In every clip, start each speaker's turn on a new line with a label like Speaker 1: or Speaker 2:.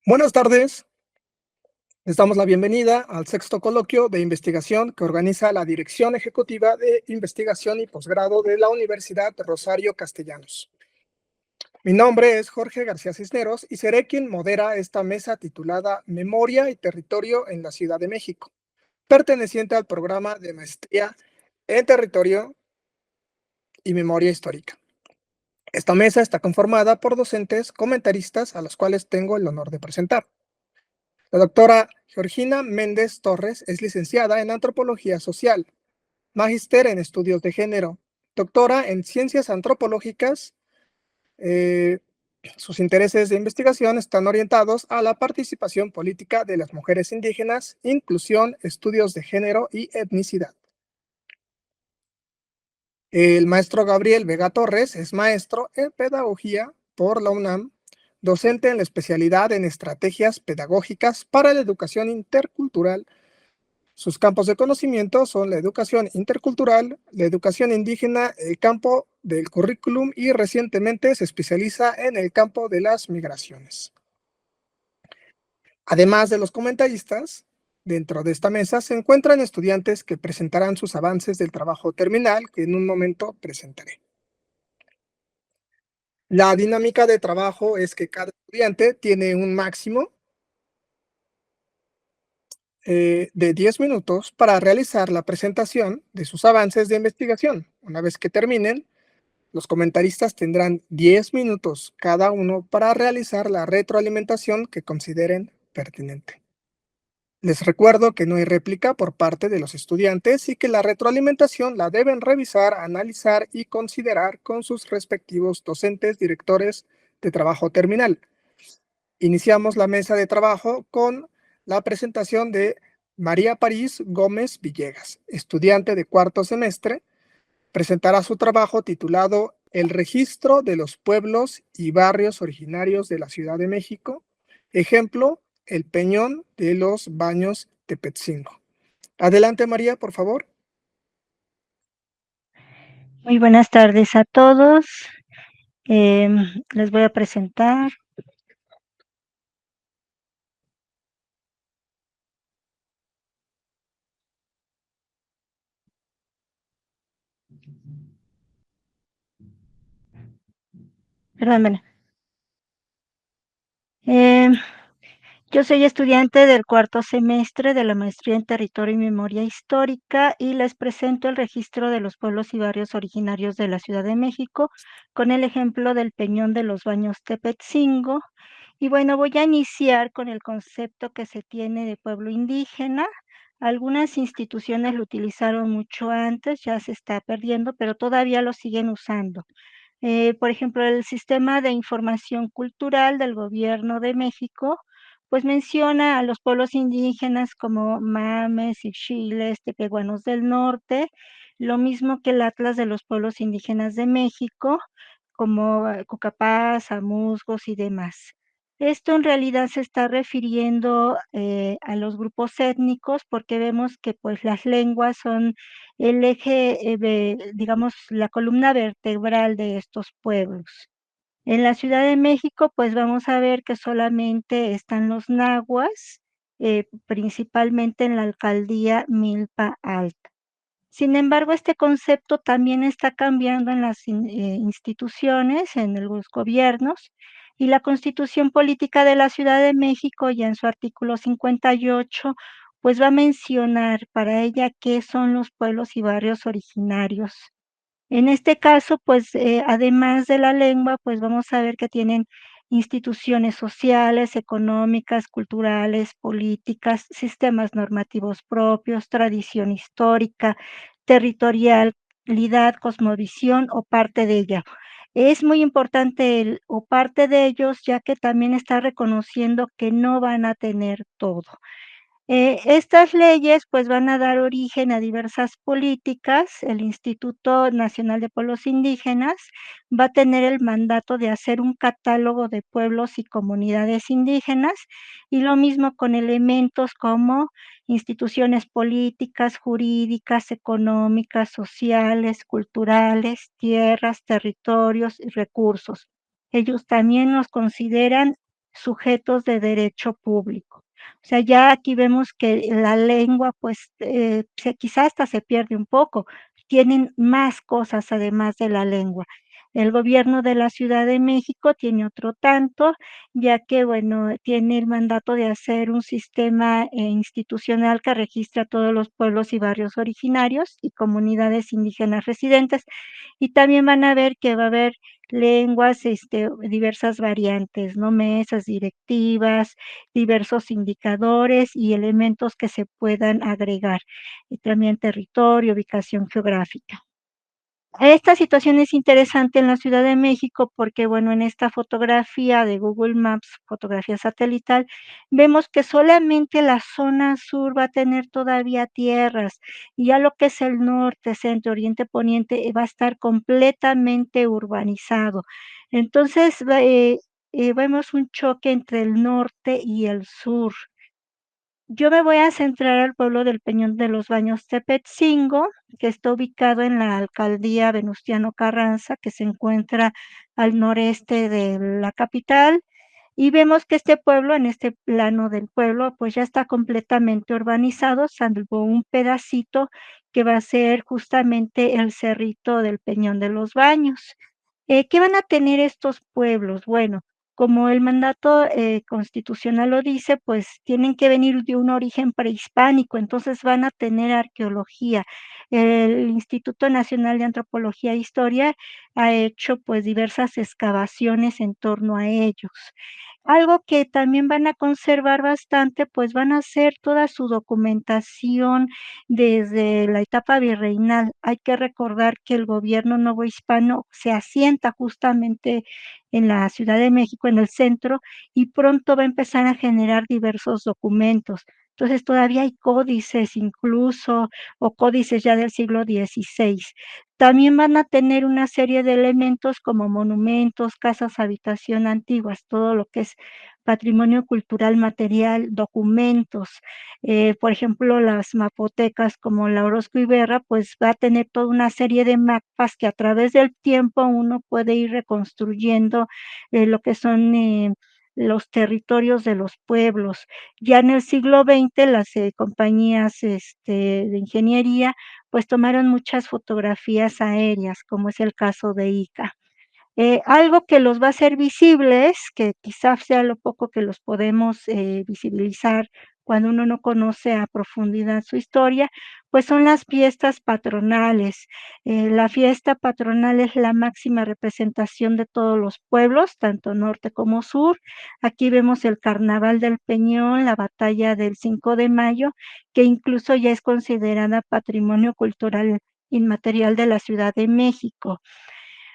Speaker 1: Buenas tardes, les damos la bienvenida al sexto coloquio de investigación que organiza la Dirección Ejecutiva de Investigación y Posgrado de la Universidad Rosario Castellanos. Mi nombre es Jorge García Cisneros y seré quien modera esta mesa titulada Memoria y Territorio en la Ciudad de México, perteneciente al programa de maestría en Territorio y Memoria Histórica. Esta mesa está conformada por docentes comentaristas a los cuales tengo el honor de presentar. La doctora Georgina Méndez Torres es licenciada en Antropología Social, magíster en Estudios de Género, doctora en Ciencias Antropológicas. Eh, Sus intereses de investigación están orientados a la participación política de las mujeres indígenas, inclusión, estudios de género y etnicidad. El maestro Gabriel Vega Torres es maestro en Pedagogía por la UNAM, docente en la especialidad en Estrategias Pedagógicas para la Educación Intercultural. Sus campos de conocimiento son la educación intercultural, la educación indígena, el campo del currículum y recientemente se especializa en el campo de las migraciones. Además de los comentaristas, dentro de esta mesa se encuentran estudiantes que presentarán sus avances del trabajo terminal que en un momento presentaré. La dinámica de trabajo es que cada estudiante tiene un máximo de 10 minutos para realizar la presentación de sus avances de investigación. Una vez que terminen, los comentaristas tendrán 10 minutos cada uno para realizar la retroalimentación que consideren pertinente. Les recuerdo que no hay réplica por parte de los estudiantes y que la retroalimentación la deben revisar, analizar y considerar con sus respectivos docentes, directores de trabajo terminal. Iniciamos la mesa de trabajo con la presentación de María París Gómez Villegas, estudiante de cuarto semestre. Presentará su trabajo titulado El registro de los pueblos y barrios originarios de la Ciudad de México. Ejemplo, el Peñón de los Baños Tepetzingo. Adelante, María, por favor.
Speaker 2: Muy buenas tardes a todos. Les voy a presentar. Perdón. Yo soy estudiante del cuarto semestre de la maestría en Territorio y Memoria Histórica y les presento el registro de los pueblos y barrios originarios de la Ciudad de México con el ejemplo del Peñón de los Baños Tepetzingo. Y bueno, voy a iniciar con el concepto que se tiene de pueblo indígena. Algunas instituciones lo utilizaron mucho antes, ya se está perdiendo, pero todavía lo siguen usando. Por ejemplo, el Sistema de Información Cultural del Gobierno de México, pues menciona a los pueblos indígenas como Mames, Ixchiles, Tepehuanos del Norte, lo mismo que el Atlas de los Pueblos Indígenas de México, como Cucapás, Amuzgos y demás. Esto en realidad se está refiriendo a los grupos étnicos porque vemos que pues las lenguas son el eje, digamos, la columna vertebral de estos pueblos. En la Ciudad de México, pues vamos a ver que solamente están los nahuas, principalmente en la alcaldía Milpa Alta. Sin embargo, este concepto también está cambiando en las instituciones, en los gobiernos, y la Constitución Política de la Ciudad de México, ya en su artículo 58, pues va a mencionar para ella qué son los pueblos y barrios originarios. En este caso, pues, además de la lengua, pues vamos a ver que tienen instituciones sociales, económicas, culturales, políticas, sistemas normativos propios, tradición histórica, territorialidad, cosmovisión o parte de ella. Es muy importante el o parte de ellos, ya que también está reconociendo que no van a tener todo. Estas leyes, pues, van a dar origen a diversas políticas. El Instituto Nacional de Pueblos Indígenas va a tener el mandato de hacer un catálogo de pueblos y comunidades indígenas, y lo mismo con elementos como instituciones políticas, jurídicas, económicas, sociales, culturales, tierras, territorios y recursos. Ellos también los consideran sujetos de derecho público. O sea, ya aquí vemos que la lengua, pues, quizá hasta se pierde un poco. Tienen más cosas además de la lengua. El gobierno de la Ciudad de México tiene otro tanto, ya que, bueno, tiene el mandato de hacer un sistema, institucional que registra a todos los pueblos y barrios originarios y comunidades indígenas residentes. Y también van a ver que va a haber lenguas, diversas variantes, ¿no? Mesas directivas, diversos indicadores y elementos que se puedan agregar, y también territorio, ubicación geográfica. Esta situación es interesante en la Ciudad de México porque, bueno, en esta fotografía de Google Maps, fotografía satelital, vemos que solamente la zona sur va a tener todavía tierras, y ya lo que es el norte, centro, oriente, poniente, va a estar completamente urbanizado. Entonces, vemos un choque entre el norte y el sur. Yo me voy a centrar al pueblo del Peñón de los Baños Tepetzingo, que está ubicado en la alcaldía Venustiano Carranza, que se encuentra al noreste de la capital, y vemos que este pueblo, en este plano del pueblo, pues ya está completamente urbanizado, salvo un pedacito que va a ser justamente el cerrito del Peñón de los Baños. ¿Qué van a tener estos pueblos? Bueno, como el mandato, constitucional lo dice, pues tienen que venir de un origen prehispánico, entonces van a tener arqueología. El Instituto Nacional de Antropología e Historia ha hecho, pues, diversas excavaciones en torno a ellos. Algo que también van a conservar bastante, pues, van a ser toda su documentación desde la etapa virreinal. Hay que recordar que el gobierno novohispano se asienta justamente en la Ciudad de México, en el centro, y pronto va a empezar a generar diversos documentos. Entonces, todavía hay códices incluso, o códices ya del siglo XVI. También van a tener una serie de elementos como monumentos, casas habitación antiguas, todo lo que es patrimonio cultural material, documentos. Por ejemplo, las mapotecas como la Orozco y Berra, pues va a tener toda una serie de mapas que a través del tiempo uno puede ir reconstruyendo, lo que son, los territorios de los pueblos. Ya en el siglo XX las, compañías, de ingeniería, pues tomaron muchas fotografías aéreas, como es el caso de ICA. Algo que los va a hacer visibles, que quizás sea lo poco que los podemos, visibilizar cuando uno no conoce a profundidad su historia, pues son las fiestas patronales. La fiesta patronal es la máxima representación de todos los pueblos, tanto norte como sur. Aquí vemos el Carnaval del Peñón, la batalla del 5 de mayo, que incluso ya es considerada patrimonio cultural inmaterial de la Ciudad de México.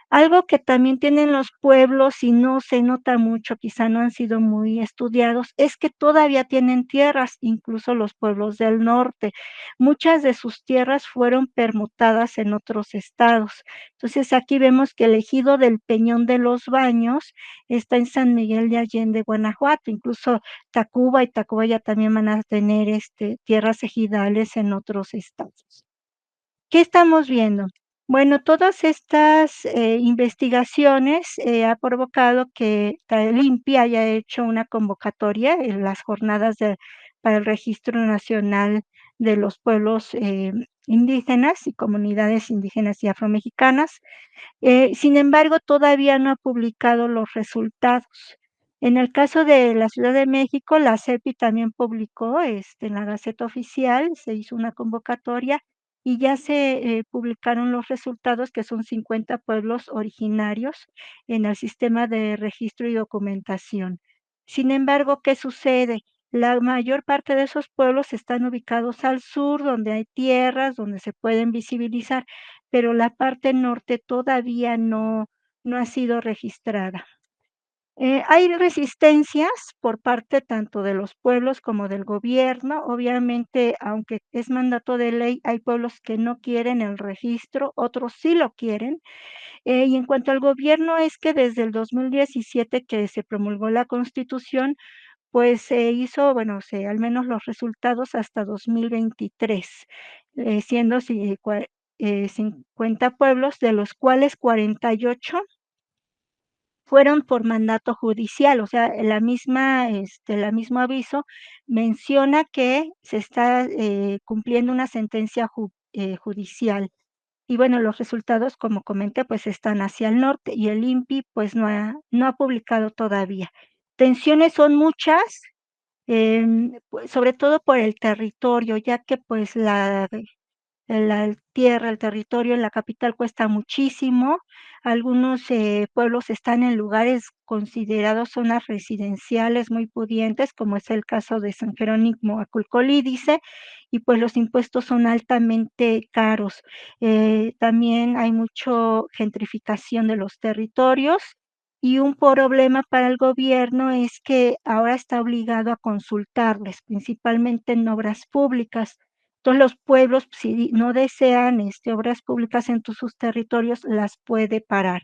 Speaker 2: Algo que también tienen los pueblos y no se nota mucho, quizá no han sido muy estudiados, es que todavía tienen tierras, incluso los pueblos del norte. Muchas de sus tierras fueron permutadas en otros estados. Entonces, aquí vemos que el ejido del Peñón de los Baños está en San Miguel de Allende, Guanajuato. Incluso Tacuba y Tacubaya también van a tener, tierras ejidales en otros estados. ¿Qué estamos viendo? Bueno, todas estas, investigaciones, ha provocado que Limpia haya hecho una convocatoria en las jornadas para el Registro Nacional de los Pueblos, indígenas y comunidades indígenas y afromexicanas. Sin embargo, todavía no ha publicado los resultados. En el caso de la Ciudad de México, la CEPI también publicó, en la Gaceta Oficial, se hizo una convocatoria y ya se, publicaron los resultados, que son 50 pueblos originarios en el sistema de registro y documentación. Sin embargo, ¿qué sucede? La mayor parte de esos pueblos están ubicados al sur, donde hay tierras, donde se pueden visibilizar, pero la parte norte todavía no ha sido registrada. Hay resistencias por parte tanto de los pueblos como del gobierno. Obviamente, aunque es mandato de ley, hay pueblos que no quieren el registro, otros sí lo quieren. Y en cuanto al gobierno, es que desde el 2017 que se promulgó la Constitución, pues se hizo, bueno, al menos los resultados hasta 2023, siendo 50 pueblos, de los cuales 48 fueron por mandato judicial, o sea, la mismo aviso menciona que se está, cumpliendo una sentencia judicial. Y bueno, los resultados, como comenté, pues están hacia el norte y el INPI, pues no ha publicado todavía. Tensiones son muchas, pues, sobre todo por el territorio, ya que, pues, la tierra, el territorio en la capital cuesta muchísimo. Algunos, pueblos están en lugares considerados zonas residenciales muy pudientes, como es el caso de San Jerónimo Aculcolídice, y pues los impuestos son altamente caros. También hay mucho gentrificación de los territorios, y un problema para el gobierno es que ahora está obligado a consultarles, principalmente en obras públicas. Entonces, los pueblos, si no desean, obras públicas en sus territorios, las puede parar.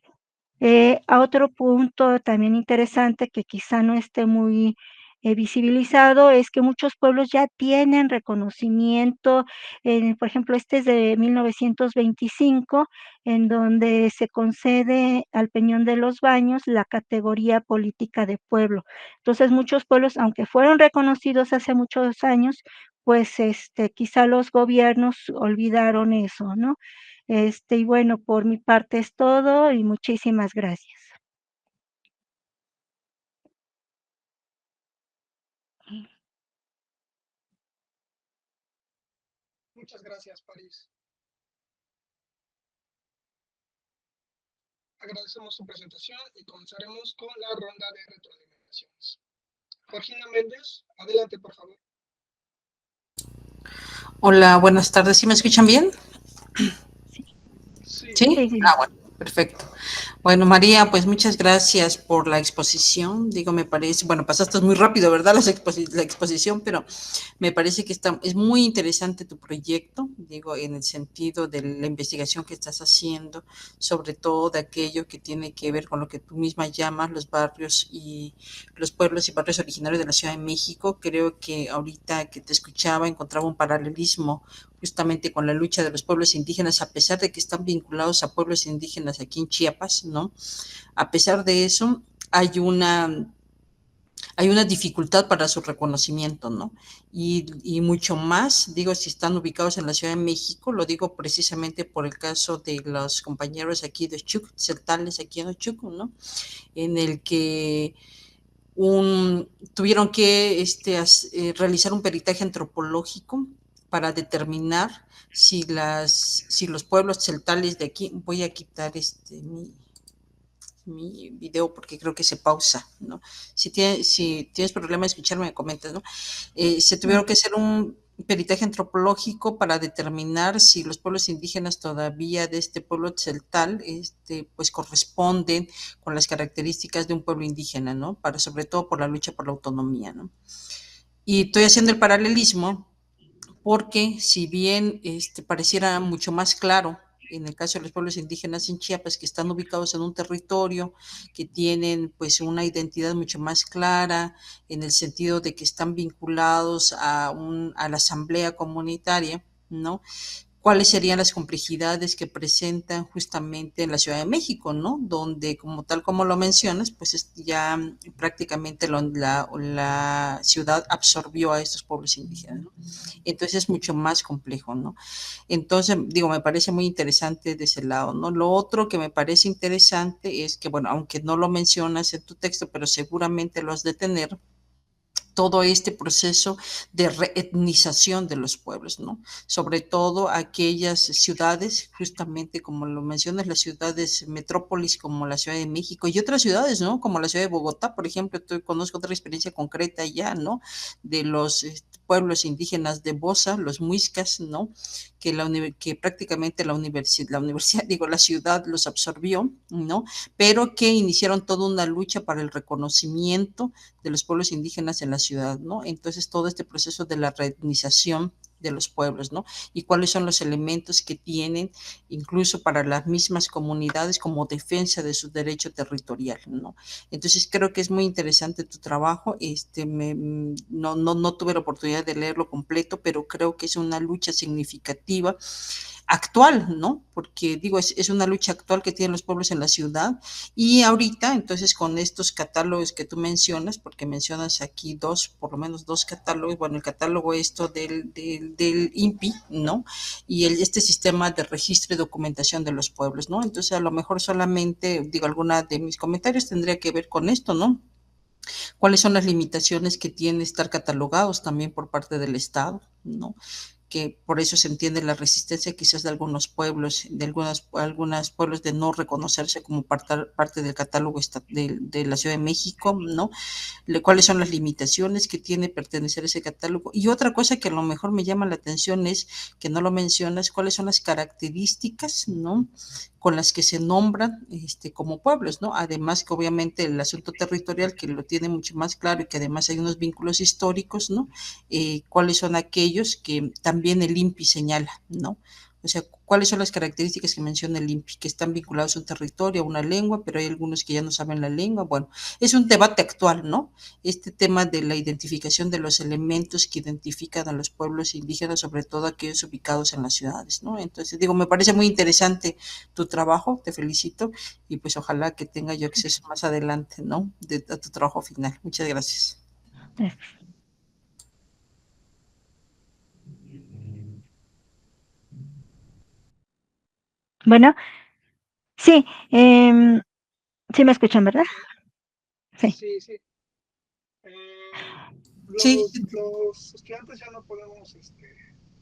Speaker 2: A otro punto también interesante, que quizá no esté muy, visibilizado, es que muchos pueblos ya tienen reconocimiento, por ejemplo, este es de 1925, en donde se concede al Peñón de los Baños la categoría política de pueblo. Entonces, muchos pueblos, aunque fueron reconocidos hace muchos años, pues, quizá los gobiernos olvidaron eso, ¿no? Y bueno, por mi parte es todo y muchísimas gracias.
Speaker 1: Muchas gracias, París. Agradecemos su presentación y comenzaremos con la ronda de retroalimentaciones. Georgina Méndez, adelante, por favor.
Speaker 3: Hola, buenas tardes. ¿Sí me escuchan bien?
Speaker 2: Sí,
Speaker 1: Sí.
Speaker 3: ¿Sí?
Speaker 2: sí, sí.
Speaker 3: Bueno, perfecto. Bueno, María, pues muchas gracias por la exposición. Digo, me parece, bueno, pasaste muy rápido, ¿verdad? La exposición, pero me parece que es muy interesante tu proyecto, digo, en el sentido de la investigación que estás haciendo, sobre todo de aquello que tiene que ver con lo que tú misma llamas los barrios y los pueblos y barrios originarios de la Ciudad de México. Creo que ahorita que te escuchaba encontraba un paralelismo justamente con la lucha de los pueblos indígenas, a pesar de que están vinculados a pueblos indígenas aquí en Chiapas, ¿no? A pesar de eso, hay una dificultad para su reconocimiento, ¿no? Y mucho más, digo, si están ubicados en la Ciudad de México, lo digo precisamente por el caso de los compañeros aquí de Chuc, celtales aquí en Ochuc, ¿no? En el que tuvieron que realizar un peritaje antropológico para determinar si los pueblos celtales de aquí, voy a quitar mi video porque creo que se pausa, ¿no? Si tienes problema de escucharme, me comentas, ¿no? Se tuvieron
Speaker 2: No,
Speaker 3: que hacer un peritaje antropológico para determinar si los pueblos indígenas todavía de este pueblo celtal, pues corresponden con las características de un pueblo indígena, ¿no? Sobre todo por la lucha por la autonomía, ¿no? Y estoy haciendo el paralelismo porque si bien pareciera mucho más claro en el caso de los pueblos indígenas en Chiapas, que están ubicados en un territorio, que tienen pues una identidad mucho más clara, en el sentido de que están vinculados a la asamblea comunitaria, ¿no? ¿Cuáles serían las complejidades que presentan justamente en la Ciudad de México, ¿no? Donde, como tal como lo mencionas, pues ya prácticamente la ciudad absorbió a estos pueblos indígenas, ¿no? Entonces es mucho más complejo, ¿no? Entonces, digo, me parece muy interesante de ese lado, ¿no? Lo otro que me parece interesante es que, bueno, aunque no lo mencionas en tu texto, pero seguramente lo has de tener, todo este proceso de reetnización de los pueblos, ¿no? Sobre todo aquellas ciudades, justamente como lo mencionas, las ciudades metrópolis como la Ciudad de México y otras ciudades, ¿no? Como la Ciudad de Bogotá, por ejemplo, conozco otra experiencia concreta ya, ¿no? De los pueblos indígenas de Bosa, los muiscas, ¿no? Que prácticamente la universidad, digo, la ciudad los absorbió, ¿no? Pero que iniciaron toda una lucha para el reconocimiento de los pueblos indígenas en la ciudad, ¿no? Entonces todo este proceso de la reetnización de los pueblos, ¿no? Y cuáles son los elementos que tienen incluso para las mismas comunidades como defensa de su derecho territorial, ¿no? Entonces creo que es muy interesante tu trabajo, no tuve la oportunidad de leerlo completo, pero creo que es una lucha significativa actual, ¿no? Porque digo, es una lucha actual que tienen los pueblos en la ciudad y ahorita, entonces con estos catálogos que tú mencionas, porque mencionas aquí dos, por lo menos dos catálogos, bueno, el catálogo esto del INPI, ¿no? Y este sistema de registro y documentación de los pueblos, ¿no? Entonces a lo mejor solamente, digo, alguna de mis comentarios tendría que ver con esto, ¿no? ¿Cuáles son las limitaciones que tiene estar catalogados también por parte del Estado, ¿no? Que por eso se entiende la resistencia quizás de algunos pueblos, de algunos pueblos de no reconocerse como parte del catálogo de la Ciudad de México, ¿no? Cuáles son las limitaciones que tiene pertenecer a ese catálogo. Y otra cosa que a lo mejor me llama la atención es que no lo mencionas, cuáles son las características, ¿no? Con las que se nombran como pueblos, ¿no? Además que obviamente el asunto territorial que lo tiene mucho más claro y que además hay unos vínculos históricos, ¿no? Cuáles son aquellos que también el INPI señala, ¿no? O sea, cuáles son las características que menciona el INPI, que están vinculados a un territorio, a una lengua, pero hay algunos que ya no saben la lengua. Bueno, es un debate actual, ¿no? Este tema de la identificación de los elementos que identifican a los pueblos indígenas, sobre todo aquellos ubicados en las ciudades, ¿no? Entonces, digo, me parece muy interesante tu trabajo, te felicito y pues ojalá que tenga yo acceso más adelante, ¿no? A tu trabajo final. Muchas gracias.
Speaker 2: Bueno, sí, sí me escuchan, ¿verdad? Sí.
Speaker 1: Sí, sí.
Speaker 3: Sí,
Speaker 1: Los estudiantes ya no podemos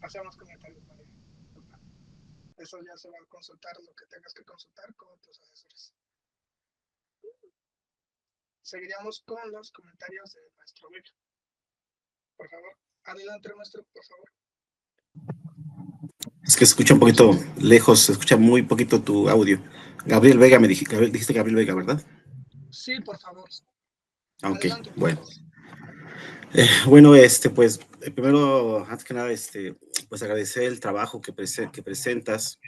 Speaker 1: hacer más comentarios, María. Eso ya se va a consultar lo que tengas que consultar con tus asesores. Seguiríamos con los comentarios del maestro Vega. Por favor, adelante, maestro, por favor.
Speaker 4: Es que se escucha un poquito lejos, se escucha muy poquito tu audio. Gabriel Vega, dijiste Gabriel Vega, ¿verdad?
Speaker 1: Sí, por favor.
Speaker 4: Ok,
Speaker 1: Adelante, por
Speaker 4: bueno.
Speaker 1: favor.
Speaker 4: Bueno, pues, primero, antes que nada, pues agradecer el trabajo que presentas,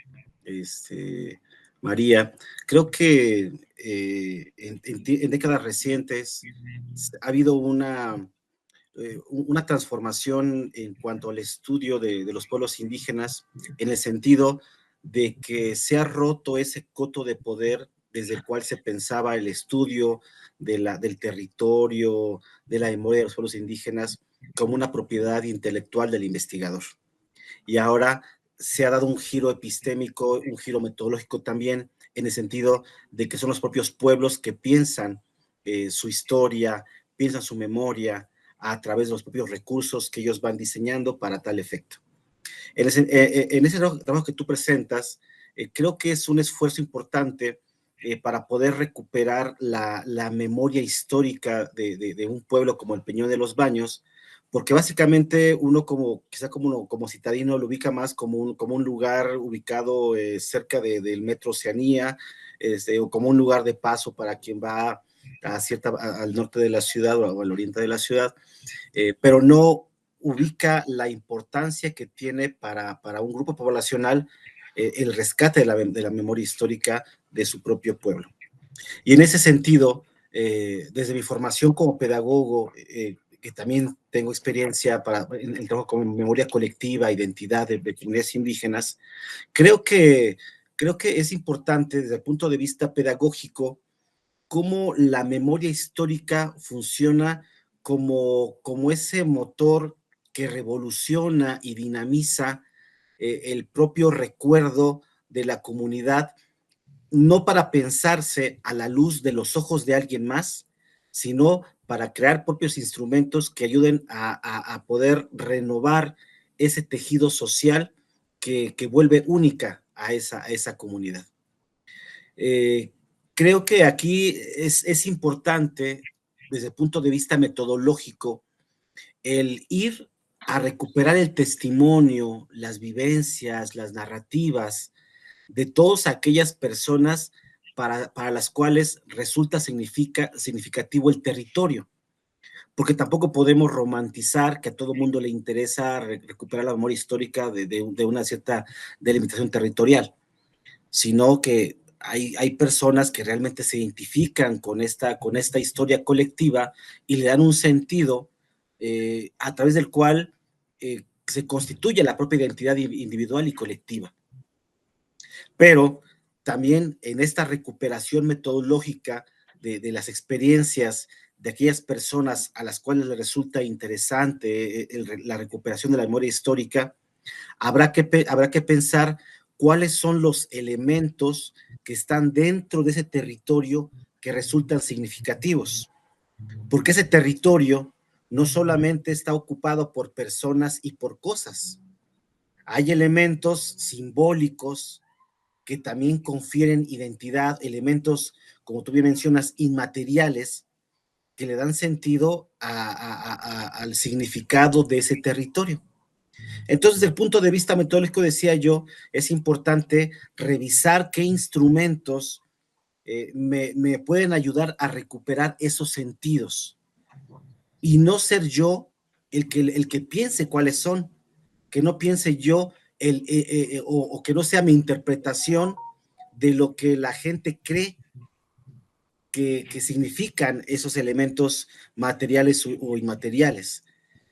Speaker 4: María. Creo que en décadas recientes ha habido una transformación en cuanto al estudio de los pueblos indígenas, en el sentido de que se ha roto ese coto de poder desde el cual se pensaba el estudio del territorio, de la memoria de los pueblos indígenas, como una propiedad intelectual del investigador. Y ahora se ha dado un giro epistémico, un giro metodológico también, en el sentido de que son los propios pueblos que piensan su historia, piensan su memoria a través de los propios recursos que ellos van diseñando para tal efecto. En ese trabajo que tú presentas, creo que es un esfuerzo importante para poder recuperar la memoria histórica de un pueblo como el Peñón de los Baños, porque básicamente uno quizá como citadino lo ubica más como un lugar ubicado cerca del Metro Oceanía, o como un lugar de paso para quien va al norte de la ciudad o al oriente de la ciudad, pero no ubica la importancia que tiene para un grupo poblacional el rescate de la memoria histórica de su propio pueblo. Y en ese sentido, desde mi formación como pedagogo, que también tengo experiencia en el trabajo con memoria colectiva, identidad de comunidades indígenas, creo que es importante desde el punto de vista pedagógico cómo la memoria histórica funciona como ese motor que revoluciona y dinamiza el propio recuerdo de la comunidad, no para pensarse a la luz de los ojos de alguien más, sino para crear propios instrumentos que ayuden a poder renovar ese tejido social que vuelve única a esa comunidad. Creo que aquí es importante, desde el punto de vista metodológico, el ir a recuperar el testimonio, las vivencias, las narrativas de todas aquellas personas para las cuales resulta significativo el territorio, porque tampoco podemos romantizar que a todo mundo le interesa recuperar la memoria histórica de una cierta delimitación territorial, sino que hay personas que realmente se identifican con esta historia colectiva y le dan un sentido a través del cual se constituye la propia identidad individual y colectiva. Pero también en esta recuperación metodológica de las experiencias de aquellas personas a las cuales les resulta interesante la recuperación de la memoria histórica, habrá que pensar cuáles son los elementos que están dentro de ese territorio que resultan significativos. Porque ese territorio no solamente está ocupado por personas y por cosas. Hay elementos simbólicos que también confieren identidad, elementos, como tú bien mencionas, inmateriales, que le dan sentido al significado de ese territorio. Entonces, desde el punto de vista metodológico, decía yo, es importante revisar qué instrumentos me pueden ayudar a recuperar esos sentidos y no ser yo el que piense cuáles son, que no piense yo o que no sea mi interpretación de lo que la gente cree que significan esos elementos materiales o inmateriales,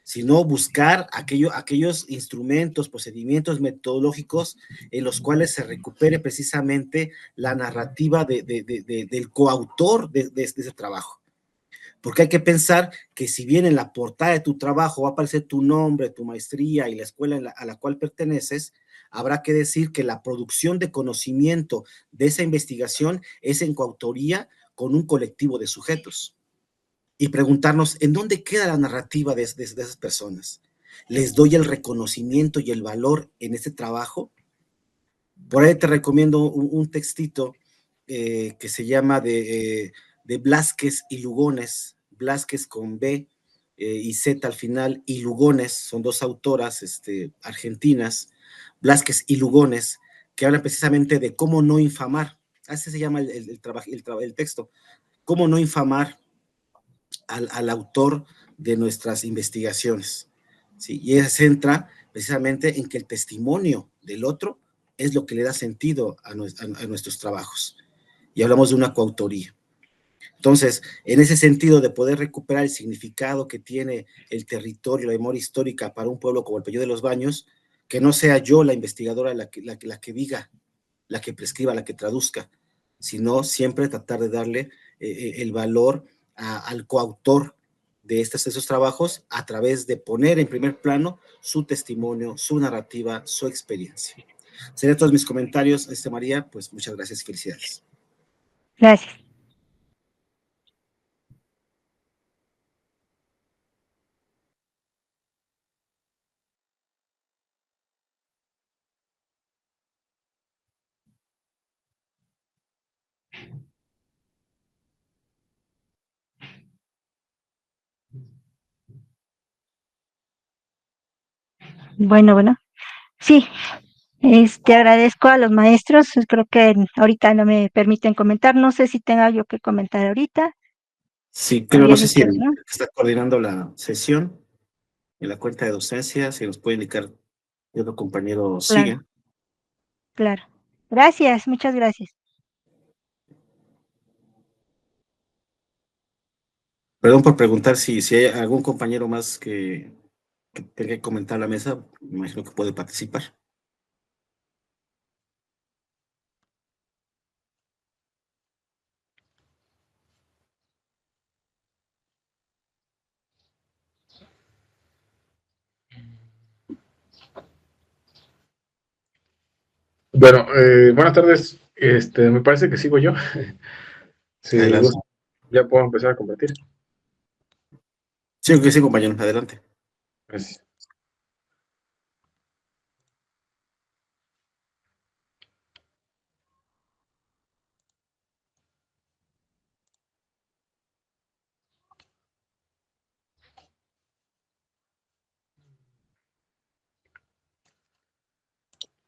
Speaker 4: sino buscar aquellos instrumentos, procedimientos metodológicos en los cuales se recupere precisamente la narrativa del coautor de ese trabajo. Porque hay que pensar que si bien en la portada de tu trabajo va a aparecer tu nombre, tu maestría y la escuela a la cual perteneces, habrá que decir que la producción de conocimiento de esa investigación es en coautoría con un colectivo de sujetos. Y preguntarnos, ¿en dónde queda la narrativa de esas personas? ¿Les doy el reconocimiento y el valor en este trabajo? Por ahí te recomiendo un textito que se llama de Blázquez y Lugones, Blázquez con B y Z al final, y Lugones, son dos autoras argentinas, Blázquez y Lugones, que hablan precisamente de cómo no infamar. Así se llama el texto, cómo no infamar al autor de nuestras investigaciones. ¿Sí? Y ella se centra precisamente en que el testimonio del otro es lo que le da sentido a nuestros trabajos. Y hablamos de una coautoría. Entonces, en ese sentido de poder recuperar el significado que tiene el territorio, la memoria histórica para un pueblo como el Peñón de los Baños, que no sea yo la investigadora la que diga, la que prescriba, la que traduzca, sino siempre tratar de darle el valor al coautor de esos trabajos a través de poner en primer plano su testimonio, su narrativa, su experiencia. Serían todos mis comentarios, María, pues muchas gracias y felicidades.
Speaker 2: Gracias. Bueno. Sí, agradezco a los maestros. Creo que ahorita no me permiten comentar. No sé si tenga yo que comentar ahorita.
Speaker 4: Sí, creo, no sé si el que está coordinando la sesión en la cuenta de docencia, si nos puede indicar que otro compañero sigue.
Speaker 2: Claro. Gracias, muchas gracias.
Speaker 4: Perdón por preguntar si hay algún compañero más que tenga que comentar la mesa, me imagino que puede participar.
Speaker 5: Bueno, buenas tardes. Me parece que sigo yo. Sí, ya puedo empezar a compartir.
Speaker 4: Sí, que sí, compañero, adelante.
Speaker 5: Gracias.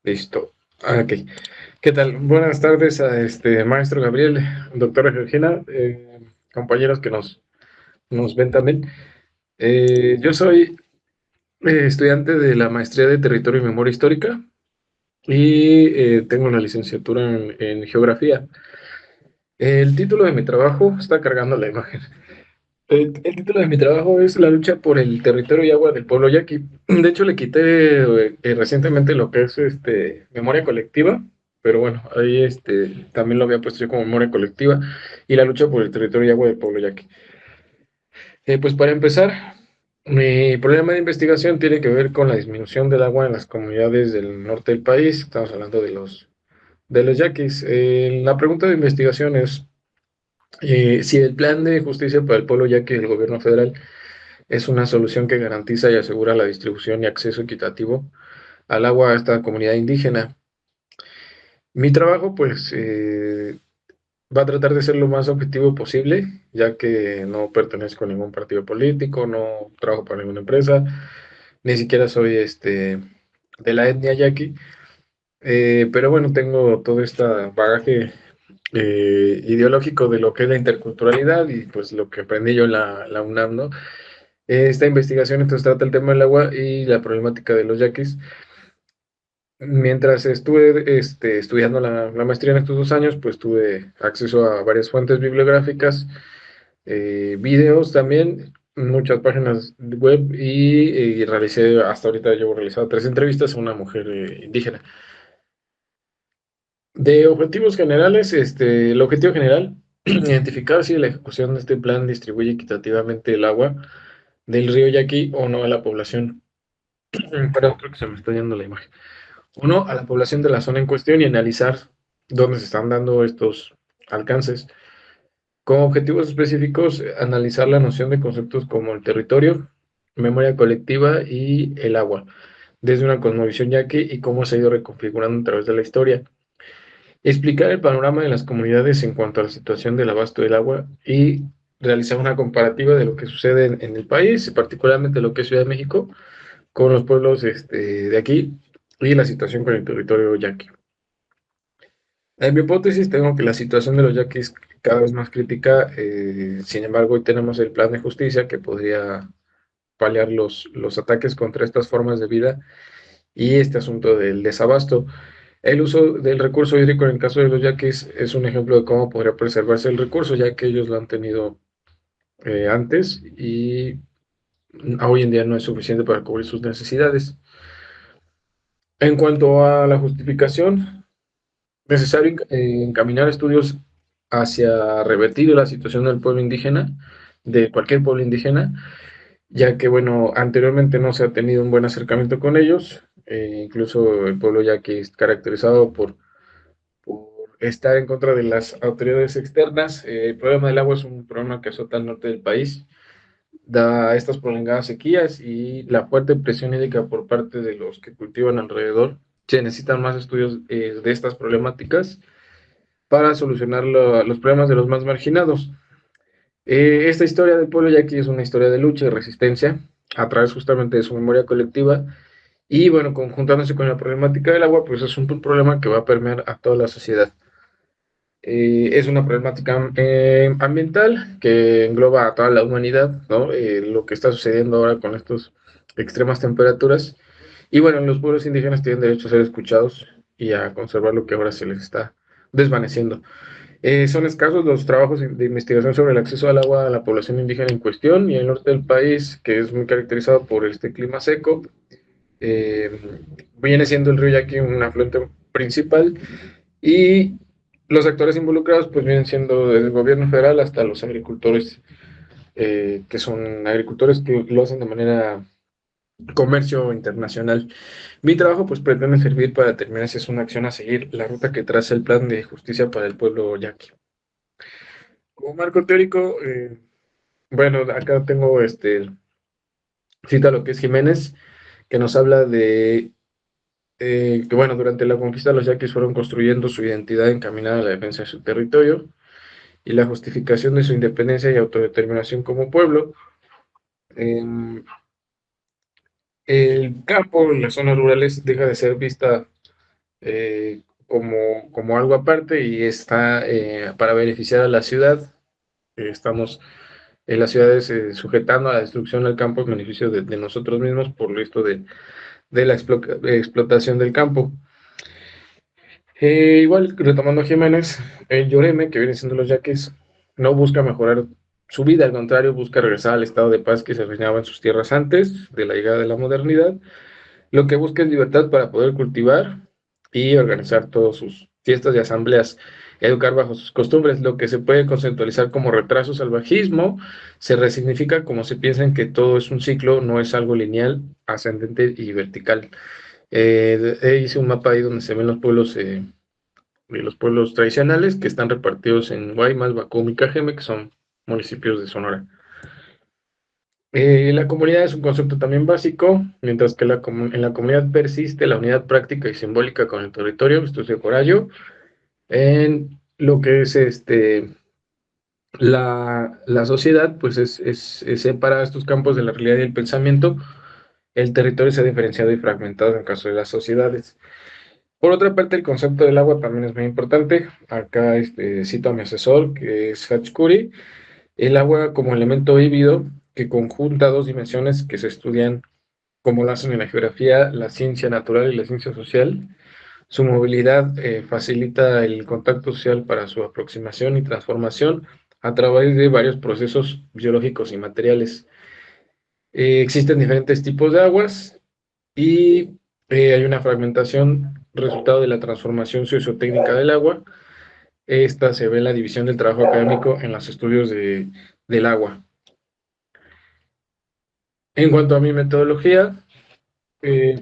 Speaker 5: Listo. Ok. ¿Qué tal? Buenas tardes a maestro Gabriel, doctora Georgina, compañeros que nos ven también. Yo soy estudiante de la maestría de Territorio y Memoria Histórica y tengo una licenciatura en Geografía. El título de mi trabajo está cargando la imagen. El título de mi trabajo es La lucha por el territorio y agua del pueblo yaqui. De hecho, le quité recientemente lo que es memoria colectiva pero bueno, ahí también lo había puesto yo como memoria colectiva y la lucha por el territorio y agua del pueblo yaqui. Pues para empezar, mi problema de investigación tiene que ver con la disminución del agua en las comunidades del norte del país. Estamos hablando de los yaquis. La pregunta de investigación es si el plan de justicia para el pueblo yaqui del gobierno federal es una solución que garantiza y asegura la distribución y acceso equitativo al agua a esta comunidad indígena. Mi trabajo, pues, va a tratar de ser lo más objetivo posible, ya que no pertenezco a ningún partido político, no trabajo para ninguna empresa, ni siquiera soy de la etnia yaqui, pero bueno, tengo todo este bagaje ideológico de lo que es la interculturalidad y pues lo que aprendí yo en la UNAM, ¿no? Esta investigación entonces trata el tema del agua y la problemática de los yaquis. Mientras estuve estudiando la maestría en estos 2 años, pues tuve acceso a varias fuentes bibliográficas, videos también, muchas páginas web y realicé, hasta ahorita llevo realizado 3 entrevistas a una mujer indígena. De objetivos generales, el objetivo general, identificar si la ejecución de este plan distribuye equitativamente el agua del río Yaqui o no a la población. Perdón, creo que se me está yendo la imagen. O no a la población de la zona en cuestión y analizar dónde se están dando estos alcances. Como objetivos específicos, analizar la noción de conceptos como el territorio, memoria colectiva y el agua, desde una cosmovisión yaqui y cómo se ha ido reconfigurando a través de la historia. Explicar el panorama de las comunidades en cuanto a la situación del abasto del agua y realizar una comparativa de lo que sucede en el país, particularmente lo que es Ciudad de México, con los pueblos de aquí y la situación con el territorio yaqui. En mi hipótesis tengo que la situación de los yaquis es cada vez más crítica, sin embargo hoy tenemos el plan de justicia que podría paliar los ataques contra estas formas de vida y este asunto del desabasto. El uso del recurso hídrico en el caso de los yaquis es un ejemplo de cómo podría preservarse el recurso, ya que ellos lo han tenido antes y hoy en día no es suficiente para cubrir sus necesidades. En cuanto a la justificación, necesario encaminar estudios hacia revertir la situación del pueblo indígena, de cualquier pueblo indígena, ya que, bueno, anteriormente no se ha tenido un buen acercamiento con ellos, incluso el pueblo yaqui es caracterizado por estar en contra de las autoridades externas. El problema del agua es un problema que azota al norte del país, da estas prolongadas sequías y la fuerte presión hídrica por parte de los que cultivan alrededor. Se necesitan más estudios de estas problemáticas para solucionar los problemas de los más marginados. Esta historia del pueblo yaqui es una historia de lucha y resistencia a través justamente de su memoria colectiva y bueno, conjuntándose con la problemática del agua, pues es un problema que va a permear a toda la sociedad. Es una problemática ambiental que engloba a toda la humanidad, ¿no? Lo que está sucediendo ahora con estas extremas temperaturas. Y bueno, los pueblos indígenas tienen derecho a ser escuchados y a conservar lo que ahora se les está desvaneciendo. Son escasos los trabajos de investigación sobre el acceso al agua a la población indígena en cuestión y el norte del país, que es muy caracterizado por este clima seco, viene siendo el río Yaqui un afluente principal y los actores involucrados pues vienen siendo desde el gobierno federal hasta los agricultores, que son agricultores que lo hacen de manera comercio internacional. Mi trabajo pues pretende servir para determinar si es una acción a seguir la ruta que traza el plan de justicia para el pueblo yaqui. Como marco teórico, bueno, acá tengo cita lo que es Jiménez, que nos habla de que bueno, durante la conquista los yaquis fueron construyendo su identidad encaminada a la defensa de su territorio y la justificación de su independencia y autodeterminación como pueblo. El campo en las zonas rurales deja de ser vista como algo aparte y está para beneficiar a la ciudad. Estamos en las ciudades sujetando a la destrucción del campo en beneficio de nosotros mismos por esto de la explotación del campo. Igual, retomando a Jiménez, el Yoreme, que viene siendo los yaquis, no busca mejorar su vida, al contrario, busca regresar al estado de paz que se reinaba en sus tierras antes de la llegada de la modernidad. Lo que busca es libertad para poder cultivar y organizar todos fiestas y asambleas, educar bajo sus costumbres, lo que se puede conceptualizar como retraso, salvajismo, se resignifica como se piensa en que todo es un ciclo, no es algo lineal, ascendente y vertical. Hice un mapa ahí donde se ven los pueblos tradicionales que están repartidos en Guaymas, Bacúm y Cajeme, que son municipios de Sonora. La comunidad es un concepto también básico, mientras que en la comunidad persiste la unidad práctica y simbólica con el territorio, esto es de Corallo, en lo que es la sociedad, pues es separa estos campos de la realidad y el pensamiento. El territorio se ha diferenciado y fragmentado en el caso de las sociedades. Por otra parte, el concepto del agua también es muy importante. Acá cito a mi asesor, que es Hachkuri. El agua como elemento híbrido que conjunta dos dimensiones que se estudian como lo hacen en la geografía, la ciencia natural y la ciencia social. Su movilidad facilita el contacto social para su aproximación y transformación a través de varios procesos biológicos y materiales. Existen diferentes tipos de aguas y hay una fragmentación resultado de la transformación sociotécnica del agua. Esta se ve en la división del trabajo académico en los estudios del agua. En cuanto a mi metodología,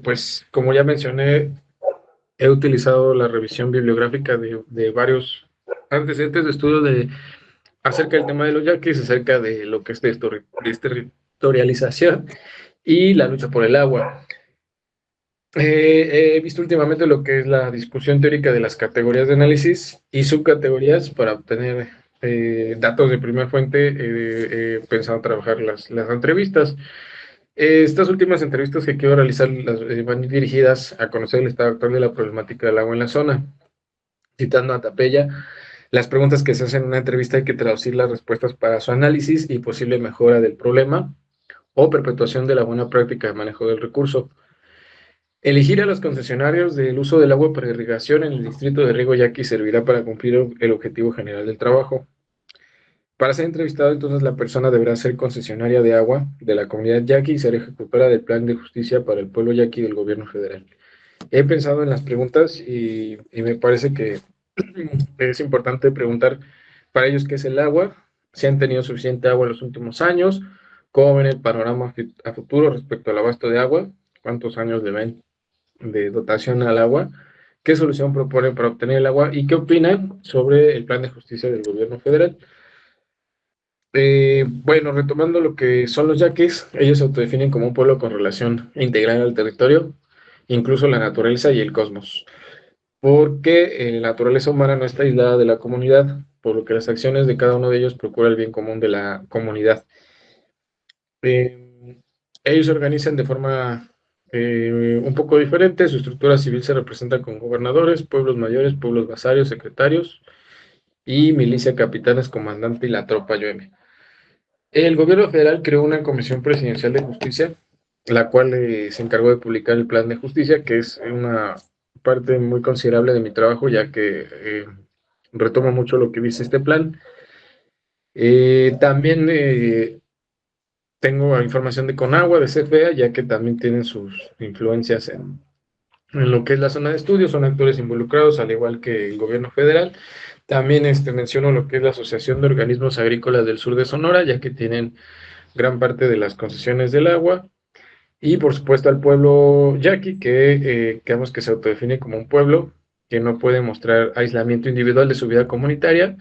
Speaker 5: pues como ya mencioné, he utilizado la revisión bibliográfica de varios antecedentes de estudio acerca del tema de los yaquis, acerca de lo que es desterritorialización y la lucha por el agua. He visto últimamente lo que es la discusión teórica de las categorías de análisis y subcategorías para obtener datos de primera fuente. He pensado trabajar las entrevistas. Estas últimas entrevistas que quiero realizar van dirigidas a conocer el estado actual de la problemática del agua en la zona. Citando a Tapella, las preguntas que se hacen en una entrevista hay que traducir las respuestas para su análisis y posible mejora del problema o perpetuación de la buena práctica de manejo del recurso. Elegir a los concesionarios del uso del agua para irrigación en el distrito de riego yaqui servirá para cumplir el objetivo general del trabajo. Para ser entrevistado, entonces, la persona deberá ser concesionaria de agua de la comunidad yaqui y ser ejecutora del plan de justicia para el pueblo yaqui del gobierno federal. He pensado en las preguntas y me parece que es importante preguntar para ellos qué es el agua, si han tenido suficiente agua en los últimos años, cómo ven el panorama a futuro respecto al abasto de agua, cuántos años le ven de dotación al agua, qué solución proponen para obtener el agua y qué opinan sobre el plan de justicia del gobierno federal. Bueno, retomando lo que son los yaquis, ellos se autodefinen como un pueblo con relación integral al territorio, incluso la naturaleza y el cosmos, porque la naturaleza humana no está aislada de la comunidad, por lo que las acciones de cada uno de ellos procuran el bien común de la comunidad. Ellos se organizan de forma un poco diferente. Su estructura civil se representa con gobernadores, pueblos mayores, pueblos vasarios, secretarios y milicia, capitanes, comandante y la tropa Yoeme. El gobierno federal creó una comisión presidencial de justicia, la cual se encargó de publicar el plan de justicia, que es una parte muy considerable de mi trabajo, ya que retoma mucho lo que dice este plan. También tengo información de Conagua, de CFEA, ya que también tienen sus influencias en lo que es la zona de estudio, son actores involucrados, al igual que el gobierno federal. También menciono lo que es la Asociación de Organismos Agrícolas del Sur de Sonora, ya que tienen gran parte de las concesiones del agua. Y por supuesto al pueblo yaqui, que digamos que se autodefine como un pueblo que no puede mostrar aislamiento individual de su vida comunitaria,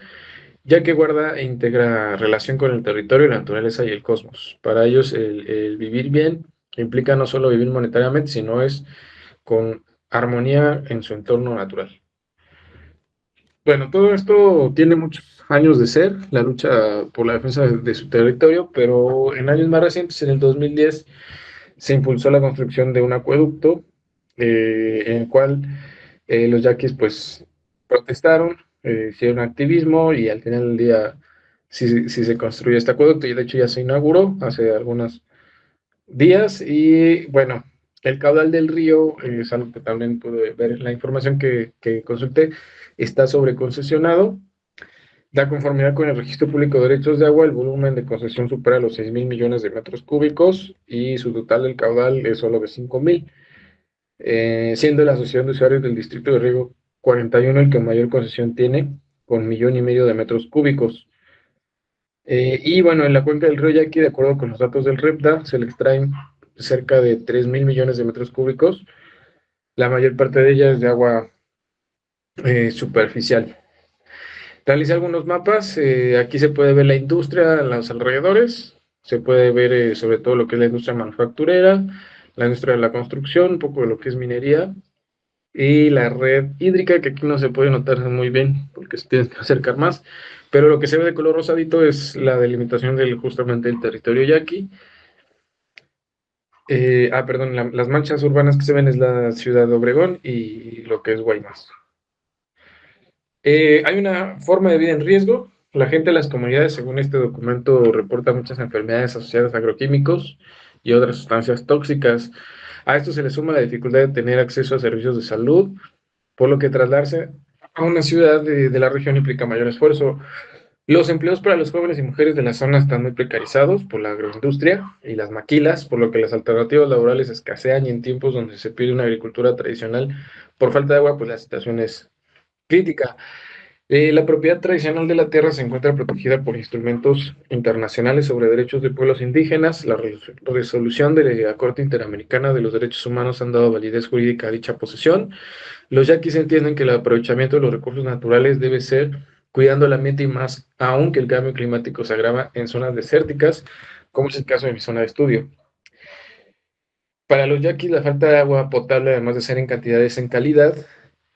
Speaker 5: ya que guarda e integra relación con el territorio, la naturaleza y el cosmos. Para ellos el vivir bien implica no solo vivir monetariamente, sino es con armonía en su entorno natural. Bueno, todo esto tiene muchos años de ser, la lucha por la defensa de su territorio, pero en años más recientes, en el 2010, se impulsó la construcción de un acueducto en el cual los yaquis pues protestaron, hicieron activismo y al final del día sí se construyó este acueducto y de hecho ya se inauguró hace algunos días y bueno, el caudal del río es algo que también pude ver en la información que consulté, está sobreconcesionado. Da conformidad con el Registro Público de Derechos de Agua, el volumen de concesión supera los 6,000 millones de metros cúbicos y su total del caudal es solo de 5,000, siendo la Asociación de Usuarios del Distrito de Riego 41 el que mayor concesión tiene, con 1,5 millones de metros cúbicos. Y bueno, en la cuenca del río Yaqui, de acuerdo con los datos del REPDA, se le extraen cerca de 3,000 millones de metros cúbicos. La mayor parte de ella es de agua superficial. Realicé algunos mapas. Aquí se puede ver la industria en los alrededores. Se puede ver sobre todo lo que es la industria manufacturera, la industria de la construcción, un poco de lo que es minería y la red hídrica, que aquí no se puede notar muy bien porque se tiene que acercar más, pero lo que se ve de color rosadito es la delimitación del justamente el territorio yaqui. Perdón, las manchas urbanas que se ven es la ciudad de Obregón y lo que es Guaymas. Hay una forma de vida en riesgo. La gente de las comunidades, según este documento, reporta muchas enfermedades asociadas a agroquímicos y otras sustancias tóxicas. A esto se le suma la dificultad de tener acceso a servicios de salud, por lo que trasladarse a una ciudad de la región implica mayor esfuerzo. Los empleos para los jóvenes y mujeres de la zona están muy precarizados por la agroindustria y las maquilas, por lo que las alternativas laborales escasean y en tiempos donde se pide una agricultura tradicional por falta de agua, pues la situación es crítica. La propiedad tradicional de la tierra se encuentra protegida por instrumentos internacionales sobre derechos de pueblos indígenas. La resolución de la Corte Interamericana de los Derechos Humanos han dado validez jurídica a dicha posesión. Los yaquis entienden que el aprovechamiento de los recursos naturales debe ser cuidando el ambiente y más aún que el cambio climático se agrava en zonas desérticas, como es el caso de mi zona de estudio. Para los yaquis, la falta de agua potable, además de ser en cantidades, en calidad,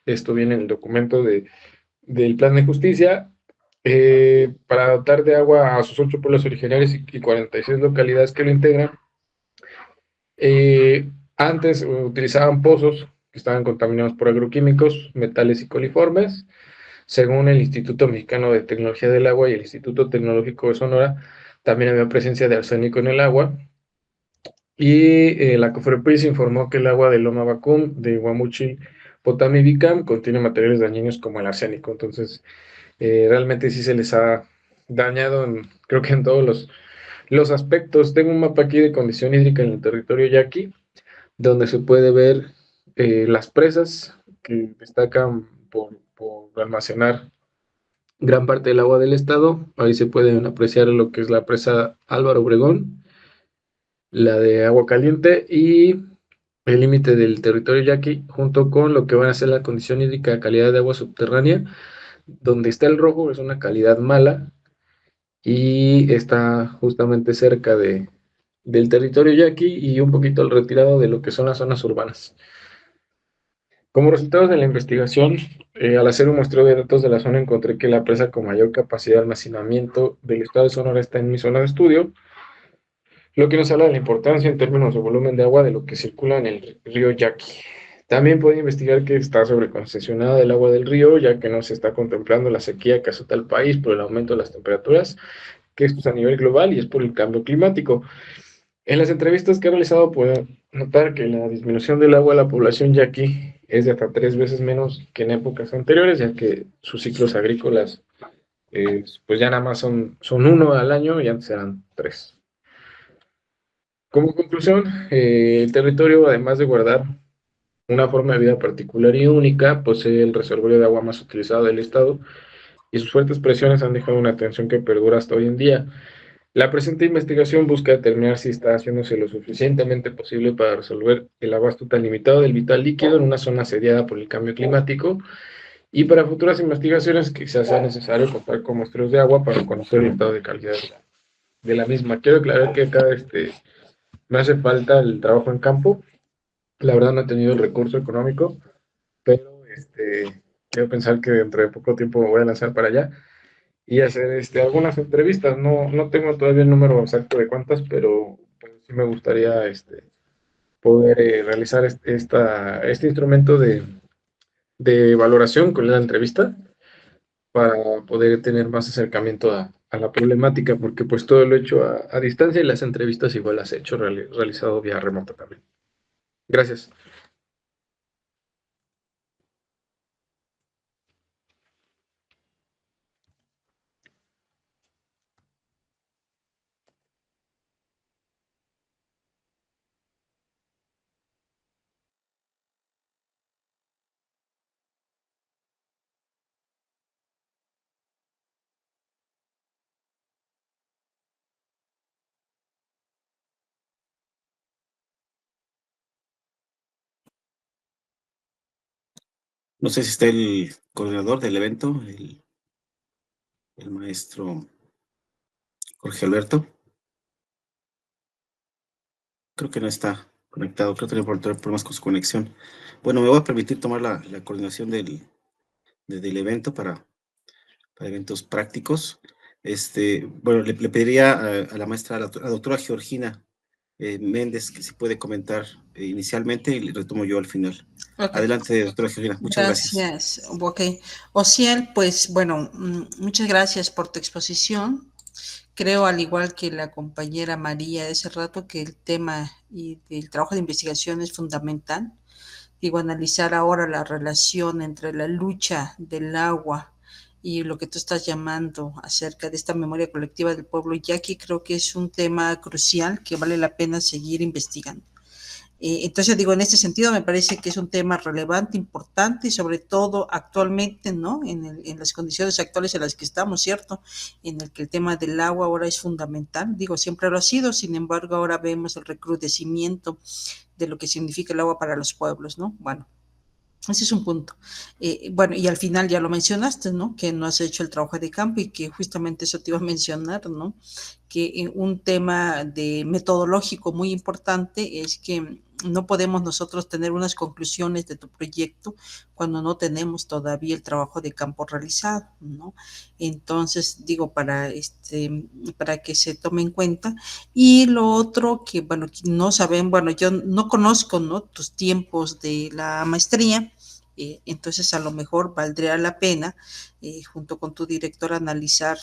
Speaker 5: esto viene en el documento del Plan de Justicia, para dotar de agua a sus 8 pueblos originarios y 46 localidades que lo integran. Antes utilizaban pozos que estaban contaminados por agroquímicos, metales y coliformes. Según el Instituto Mexicano de Tecnología del Agua y el Instituto Tecnológico de Sonora, también había presencia de arsénico en el agua. Y la COFEPRIS informó que el agua de Loma Bacum, de Guamuchil, Potamibicam, contiene materiales dañinos como el arsénico. Entonces, realmente sí se les ha dañado, creo que en todos los aspectos. Tengo un mapa aquí de condición hídrica en el territorio yaqui, donde se puede ver las presas que destacan por almacenar gran parte del agua del estado. Ahí se pueden apreciar lo que es la presa Álvaro Obregón, la de Agua Caliente y el límite del territorio yaqui, junto con lo que van a ser la condición hídrica de calidad de agua subterránea. Donde está el rojo es una calidad mala y está justamente cerca del territorio yaqui y un poquito al retirado de lo que son las zonas urbanas. Como resultado de la investigación, al hacer un muestreo de datos de la zona, encontré que la presa con mayor capacidad de almacenamiento del estado de Sonora está en mi zona de estudio, lo que nos habla de la importancia en términos de volumen de agua de lo que circula en el río Yaqui. También puede investigar que está sobreconcesionada el agua del río, ya que no se está contemplando la sequía que azota al país por el aumento de las temperaturas, que esto es a nivel global y es por el cambio climático. En las entrevistas que he realizado puedo notar que la disminución del agua a la población yaqui es de hasta 3 veces menos que en épocas anteriores, ya que sus ciclos agrícolas pues ya nada más son uno al año y antes eran 3. Como conclusión, el territorio, además de guardar una forma de vida particular y única, posee el reservorio de agua más utilizado del estado y sus fuertes presiones han dejado una tensión que perdura hasta hoy en día. La presente investigación busca determinar si está haciéndose lo suficientemente posible para resolver el abasto tan limitado del vital líquido en una zona asediada por el cambio climático y para futuras investigaciones quizás sea necesario contar con muestreos de agua para conocer el estado de calidad de la misma. Quiero aclarar que acá me hace falta el trabajo en campo. La verdad no he tenido el recurso económico, pero quiero pensar que dentro de poco tiempo me voy a lanzar para allá y hacer algunas entrevistas. No tengo todavía el número exacto de cuántas, pero sí me gustaría poder realizar este instrumento de valoración con la entrevista para poder tener más acercamiento a la problemática, porque pues todo lo he hecho a distancia y las entrevistas igual las he hecho realizado vía remota también. Gracias.
Speaker 4: No sé si está el coordinador del evento, el maestro Jorge Alberto. Creo que no está conectado, creo que tiene problemas con su conexión. Bueno, me voy a permitir tomar la coordinación del evento para eventos prácticos. Bueno, le pediría a la maestra, a la doctora Georgina Méndez, que si puede comentar inicialmente y le retomo yo al final.
Speaker 3: Ok.
Speaker 4: Adelante, doctora Georgina, muchas gracias.
Speaker 3: Gracias. Ok. Ociel, pues bueno, muchas gracias por tu exposición. Creo, al igual que la compañera María de ese rato, que el tema y el trabajo de investigación es fundamental. Digo, analizar ahora la relación entre la lucha del agua y lo que tú estás llamando acerca de esta memoria colectiva del pueblo yaqui, creo que es un tema crucial que vale la pena seguir investigando. Entonces, digo, en este sentido me parece que es un tema relevante, importante y sobre todo actualmente, ¿no? En las condiciones actuales en las que estamos, ¿cierto? En el que el tema del agua ahora es fundamental, digo, siempre lo ha sido, sin embargo, ahora vemos el recrudecimiento de lo que significa el agua para los pueblos, ¿no? Bueno, ese es un punto. Bueno, y al final ya lo mencionaste, ¿no? Que no has hecho el trabajo de campo y que justamente eso te iba a mencionar, ¿no? Que un tema de metodológico muy importante es que no podemos nosotros tener unas conclusiones de tu proyecto cuando no tenemos todavía el trabajo de campo realizado, ¿no? Entonces, digo, para que se tome en cuenta. Y lo otro que, bueno, no saben, bueno, yo no conozco, ¿no? Tus tiempos de la maestría. Entonces a lo mejor valdría la pena, junto con tu director, analizar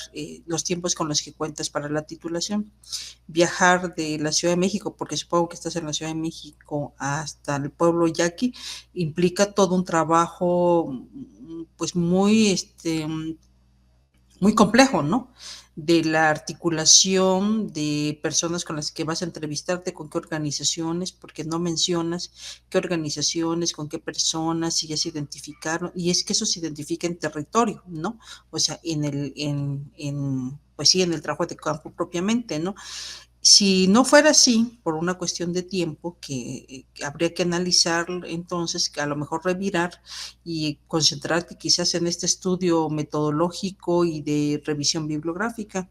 Speaker 3: los tiempos con los que cuentas para la titulación. Viajar de la Ciudad de México, porque supongo que estás en la Ciudad de México, hasta el pueblo yaqui, implica todo un trabajo pues muy complejo, ¿no? De la articulación de personas con las que vas a entrevistarte, con qué organizaciones, porque no mencionas qué organizaciones, con qué personas, si ya se identificaron, y es que eso se identifica en territorio, ¿no? O sea, pues sí, en el trabajo de campo propiamente, ¿no? Si no fuera así, por una cuestión de tiempo, que habría que analizar entonces, que a lo mejor revirar y concentrarte quizás en este estudio metodológico y de revisión bibliográfica.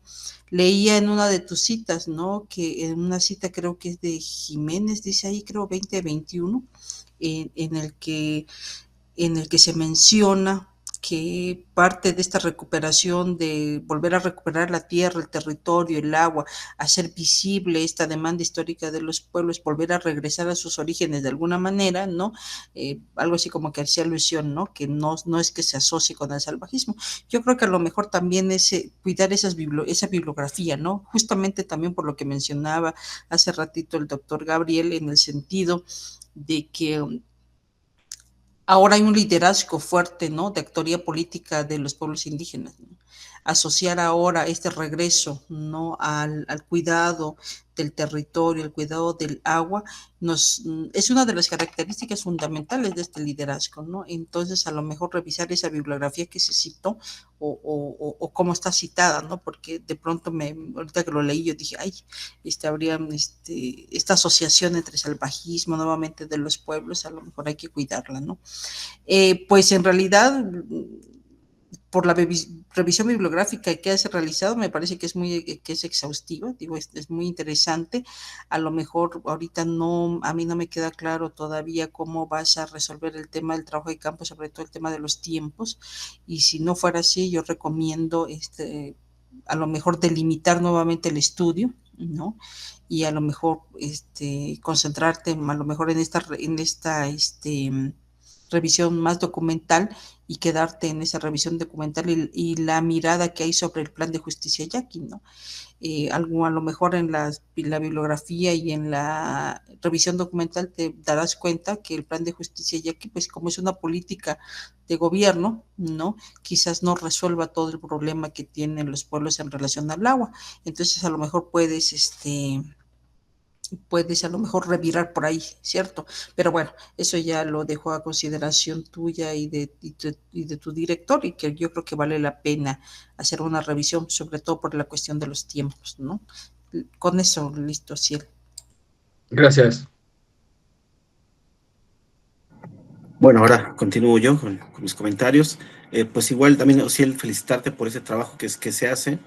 Speaker 3: Leía en una de tus citas, ¿no? Que en una cita creo que es de Jiménez, dice ahí, creo 2021, en el que se menciona que parte de esta recuperación, de volver a recuperar la tierra, el territorio, el agua, hacer visible esta demanda histórica de los pueblos, volver a regresar a sus orígenes de alguna manera, ¿no? Algo así como que hacía alusión, ¿no? Que no es que se asocie con el salvajismo. Yo creo que a lo mejor también es cuidar esa bibliografía, ¿no? Justamente también por lo que mencionaba hace ratito el doctor Gabriel, en el sentido de que ahora hay un liderazgo fuerte, ¿no? De actoría política de los pueblos indígenas, ¿no? Asociar ahora este regreso, ¿no? Al cuidado del territorio, el cuidado del agua, es una de las características fundamentales de este liderazgo, ¿no? Entonces, a lo mejor revisar esa bibliografía que se citó o cómo está citada, ¿no? Porque de pronto, ahorita que lo leí, yo dije, ay, habría esta asociación entre salvajismo nuevamente de los pueblos, a lo mejor hay que cuidarla, ¿no? Pues en realidad, por la revisión bibliográfica que has realizado, me parece que es exhaustiva, digo, es muy interesante. A lo mejor ahorita a mí no me queda claro todavía cómo vas a resolver el tema del trabajo de campo, sobre todo el tema de los tiempos, y si no fuera así, yo recomiendo a lo mejor delimitar nuevamente el estudio, ¿no? Y a lo mejor concentrarte a lo mejor en esta revisión más documental y quedarte en esa revisión documental y la mirada que hay sobre el plan de justicia yaqui, ¿no? A lo mejor en la bibliografía y en la revisión documental te darás cuenta que el plan de justicia yaqui, pues como es una política de gobierno, ¿no? Quizás no resuelva todo el problema que tienen los pueblos en relación al agua. Entonces a lo mejor puedes a lo mejor revirar por ahí, ¿cierto? Pero bueno, eso ya lo dejo a consideración tuya y de tu director, y que yo creo que vale la pena hacer una revisión, sobre todo por la cuestión de los tiempos, ¿no? Con eso, listo, Ciel.
Speaker 5: Gracias.
Speaker 4: Bueno, ahora continúo yo con mis comentarios. Pues igual también, Ociel, felicitarte por ese trabajo que se hace.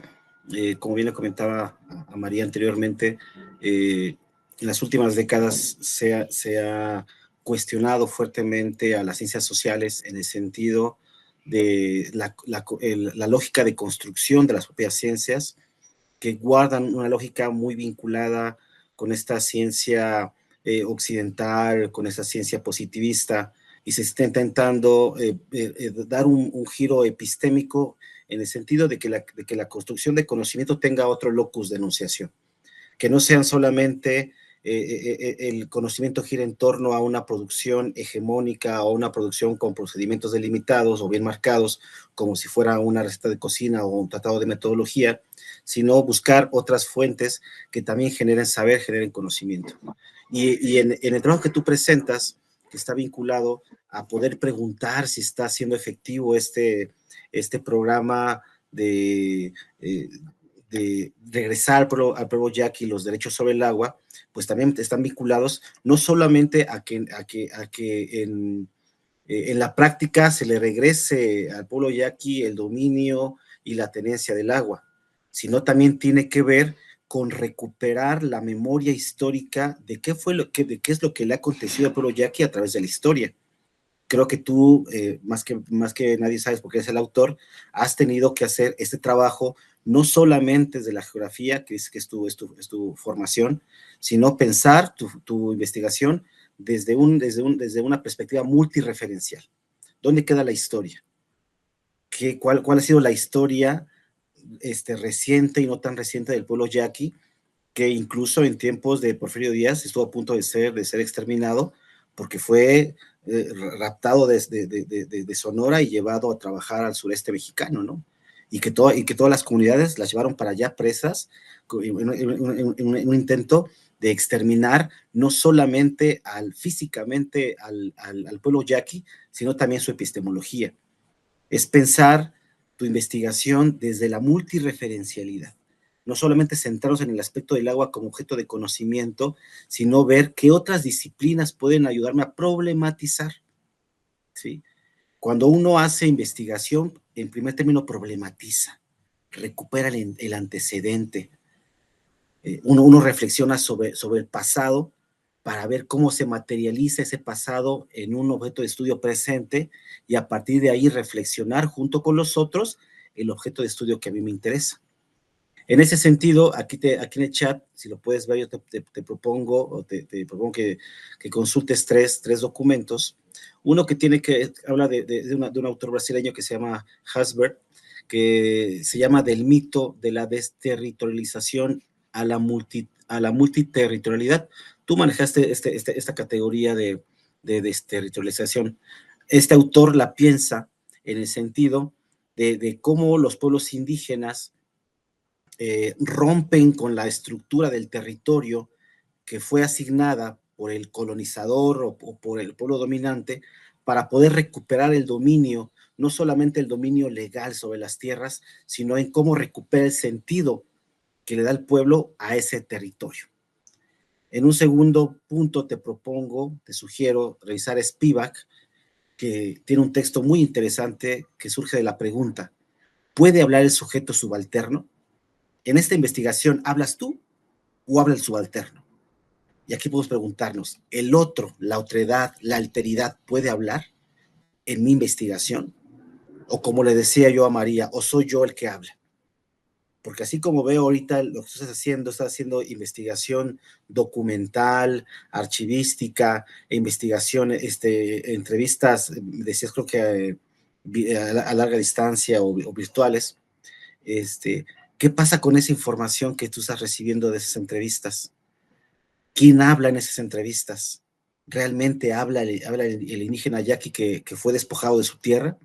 Speaker 4: Como bien le comentaba a María anteriormente, en las últimas décadas se ha cuestionado fuertemente a las ciencias sociales en el sentido de la lógica de construcción de las propias ciencias, que guardan una lógica muy vinculada con esta ciencia occidental, con esta ciencia positivista, y se está intentando dar un giro epistémico en el sentido de que la construcción de conocimiento tenga otro locus de enunciación, que no sean solamente el conocimiento gira en torno a una producción hegemónica o una producción con procedimientos delimitados o bien marcados, como si fuera una receta de cocina o un tratado de metodología, sino buscar otras fuentes que también generen saber, generen conocimiento. Y en el trabajo que tú presentas, que está vinculado a poder preguntar si está siendo efectivo este programa de regresar al pueblo yaqui los derechos sobre el agua, pues también están vinculados no solamente a que en la práctica se le regrese al pueblo yaqui el dominio y la tenencia del agua, sino también tiene que ver con recuperar la memoria histórica de qué es lo que le ha acontecido al pueblo yaqui a través de la historia. Creo que tú, más que nadie sabes, porque eres el autor, has tenido que hacer este trabajo no solamente desde la geografía, que es tu formación, sino pensar tu investigación desde una perspectiva multireferencial. ¿Dónde queda la historia? ¿Cuál ha sido la historia reciente y no tan reciente del pueblo yaqui, que incluso en tiempos de Porfirio Díaz estuvo a punto de ser exterminado porque fue raptado de Sonora y llevado a trabajar al sureste mexicano, ¿no? Y que todas las comunidades las llevaron para allá presas en un intento de exterminar no solamente físicamente al pueblo yaqui, sino también su epistemología. Es pensar tu investigación desde la multireferencialidad. No solamente centrarnos en el aspecto del agua como objeto de conocimiento, sino ver qué otras disciplinas pueden ayudarme a problematizar, ¿sí? Cuando uno hace investigación, en primer término problematiza, recupera el antecedente. Uno reflexiona sobre el pasado para ver cómo se materializa ese pasado en un objeto de estudio presente y a partir de ahí reflexionar junto con los otros el objeto de estudio que a mí me interesa. En ese sentido, aquí en el chat, si lo puedes ver, yo te propongo que consultes tres documentos. Uno que habla de un autor brasileño que se llama Hasbert, que se llama Del mito de la desterritorialización a la multiterritorialidad. Tú manejaste esta categoría de desterritorialización. Este autor la piensa en el sentido de cómo los pueblos indígenas rompen con la estructura del territorio que fue asignada por el colonizador o por el pueblo dominante para poder recuperar el dominio, no solamente el dominio legal sobre las tierras, sino en cómo recupera el sentido que le da el pueblo a ese territorio. En un segundo punto te sugiero revisar Spivak, que tiene un texto muy interesante que surge de la pregunta: ¿puede hablar el sujeto subalterno? En esta investigación, ¿hablas tú o habla el subalterno? Y aquí podemos preguntarnos, ¿el otro, la otredad, la alteridad puede hablar en mi investigación? O como le decía yo a María, ¿o soy yo el que habla? Porque así como veo ahorita lo que estás haciendo investigación documental, archivística, investigación, entrevistas, decías creo que a larga distancia o virtuales, ¿qué pasa con esa información que tú estás recibiendo de esas entrevistas? ¿Quién habla en esas entrevistas? ¿Realmente habla el indígena yaqui que fue despojado de su tierra?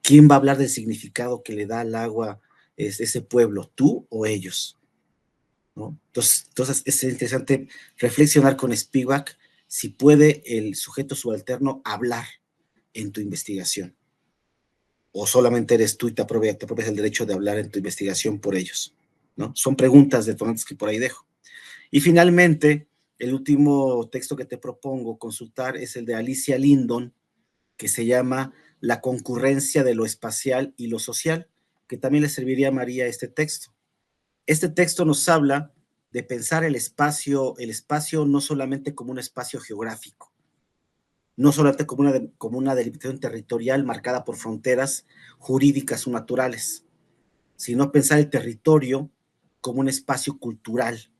Speaker 4: ¿Quién va a hablar del significado que le da al agua ese pueblo, tú o ellos? ¿No? Entonces es interesante reflexionar con Spivak si puede el sujeto subalterno hablar en tu investigación, o solamente eres tú y te apropias el derecho de hablar en tu investigación por ellos, ¿no? Son preguntas detonantes que por ahí dejo. Y finalmente, el último texto que te propongo consultar es el de Alicia Lindon, que se llama La concurrencia de lo espacial y lo social, que también le serviría a María este texto. Este texto nos habla de pensar el espacio no solamente como un espacio geográfico, no solamente como una delimitación territorial marcada por fronteras jurídicas o naturales, sino pensar el territorio como un espacio cultural,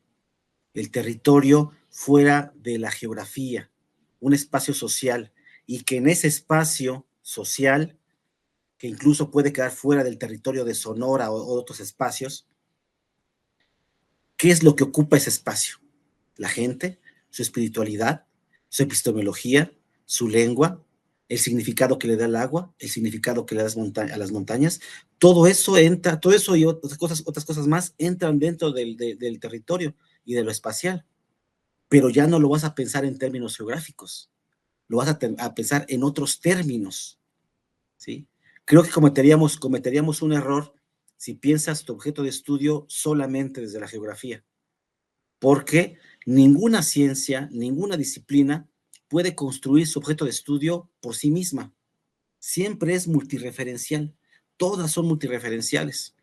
Speaker 4: el territorio fuera de la geografía, un espacio social, y que en ese espacio social, que incluso puede quedar fuera del territorio de Sonora o otros espacios, ¿qué es lo que ocupa ese espacio? La gente, su espiritualidad, su epistemología, su lengua, el significado que le da el agua, el significado que le da a las montañas, todo eso entra, todo eso y otras cosas más entran dentro del territorio y de lo espacial, pero ya no lo vas a pensar en términos geográficos, lo vas a pensar en otros términos, ¿sí? Creo que cometeríamos un error si piensas tu objeto de estudio solamente desde la geografía, porque ninguna ciencia, ninguna disciplina puede construir su objeto de estudio por sí misma. Siempre es multireferencial. Todas son multireferenciales.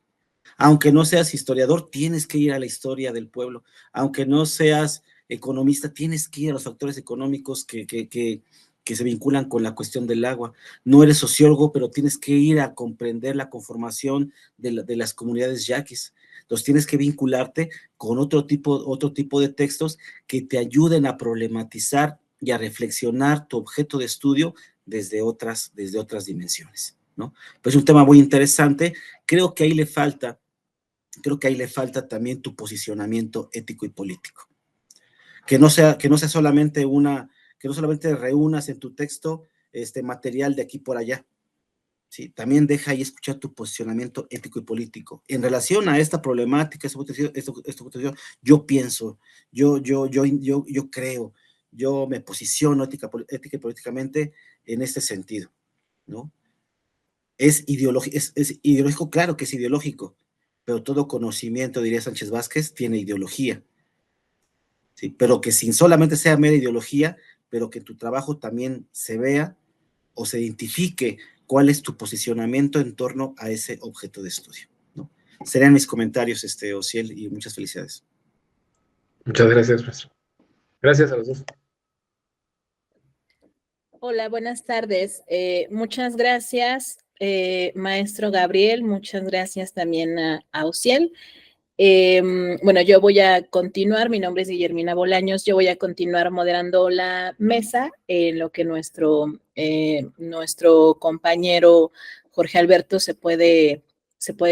Speaker 4: Aunque no seas historiador, tienes que ir a la historia del pueblo. Aunque no seas economista, tienes que ir a los factores económicos que se vinculan con la cuestión del agua. No eres sociólogo, pero tienes que ir a comprender la conformación de las comunidades yaquis. Entonces tienes que vincularte con otro tipo de textos que te ayuden a problematizar y a reflexionar tu objeto de estudio desde otras dimensiones, ¿no? Pues es un tema muy interesante. Creo que ahí le falta también tu posicionamiento ético y político. Que no solamente reúnas en tu texto material de aquí por allá. ¿Sí? También deja ahí escuchar tu posicionamiento ético y político. En relación a esta problemática, yo pienso, yo creo, yo me posiciono ética y políticamente en este sentido, ¿no? Es ideológico, claro que es ideológico, pero todo conocimiento, diría Sánchez Vázquez, tiene ideología, ¿sí? Pero que sin solamente sea mera ideología, pero que tu trabajo también se vea o se identifique cuál es tu posicionamiento en torno a ese objeto de estudio, ¿no? Serían mis comentarios, Ociel, y muchas felicidades.
Speaker 5: Muchas gracias, maestro. Gracias a los dos.
Speaker 6: Hola, buenas tardes. Muchas gracias, maestro Gabriel. Muchas gracias también a Ociel. Bueno, yo voy a continuar, mi nombre es Guillermina Bolaños, yo voy a continuar moderando la mesa en lo que nuestro compañero Jorge Alberto se puede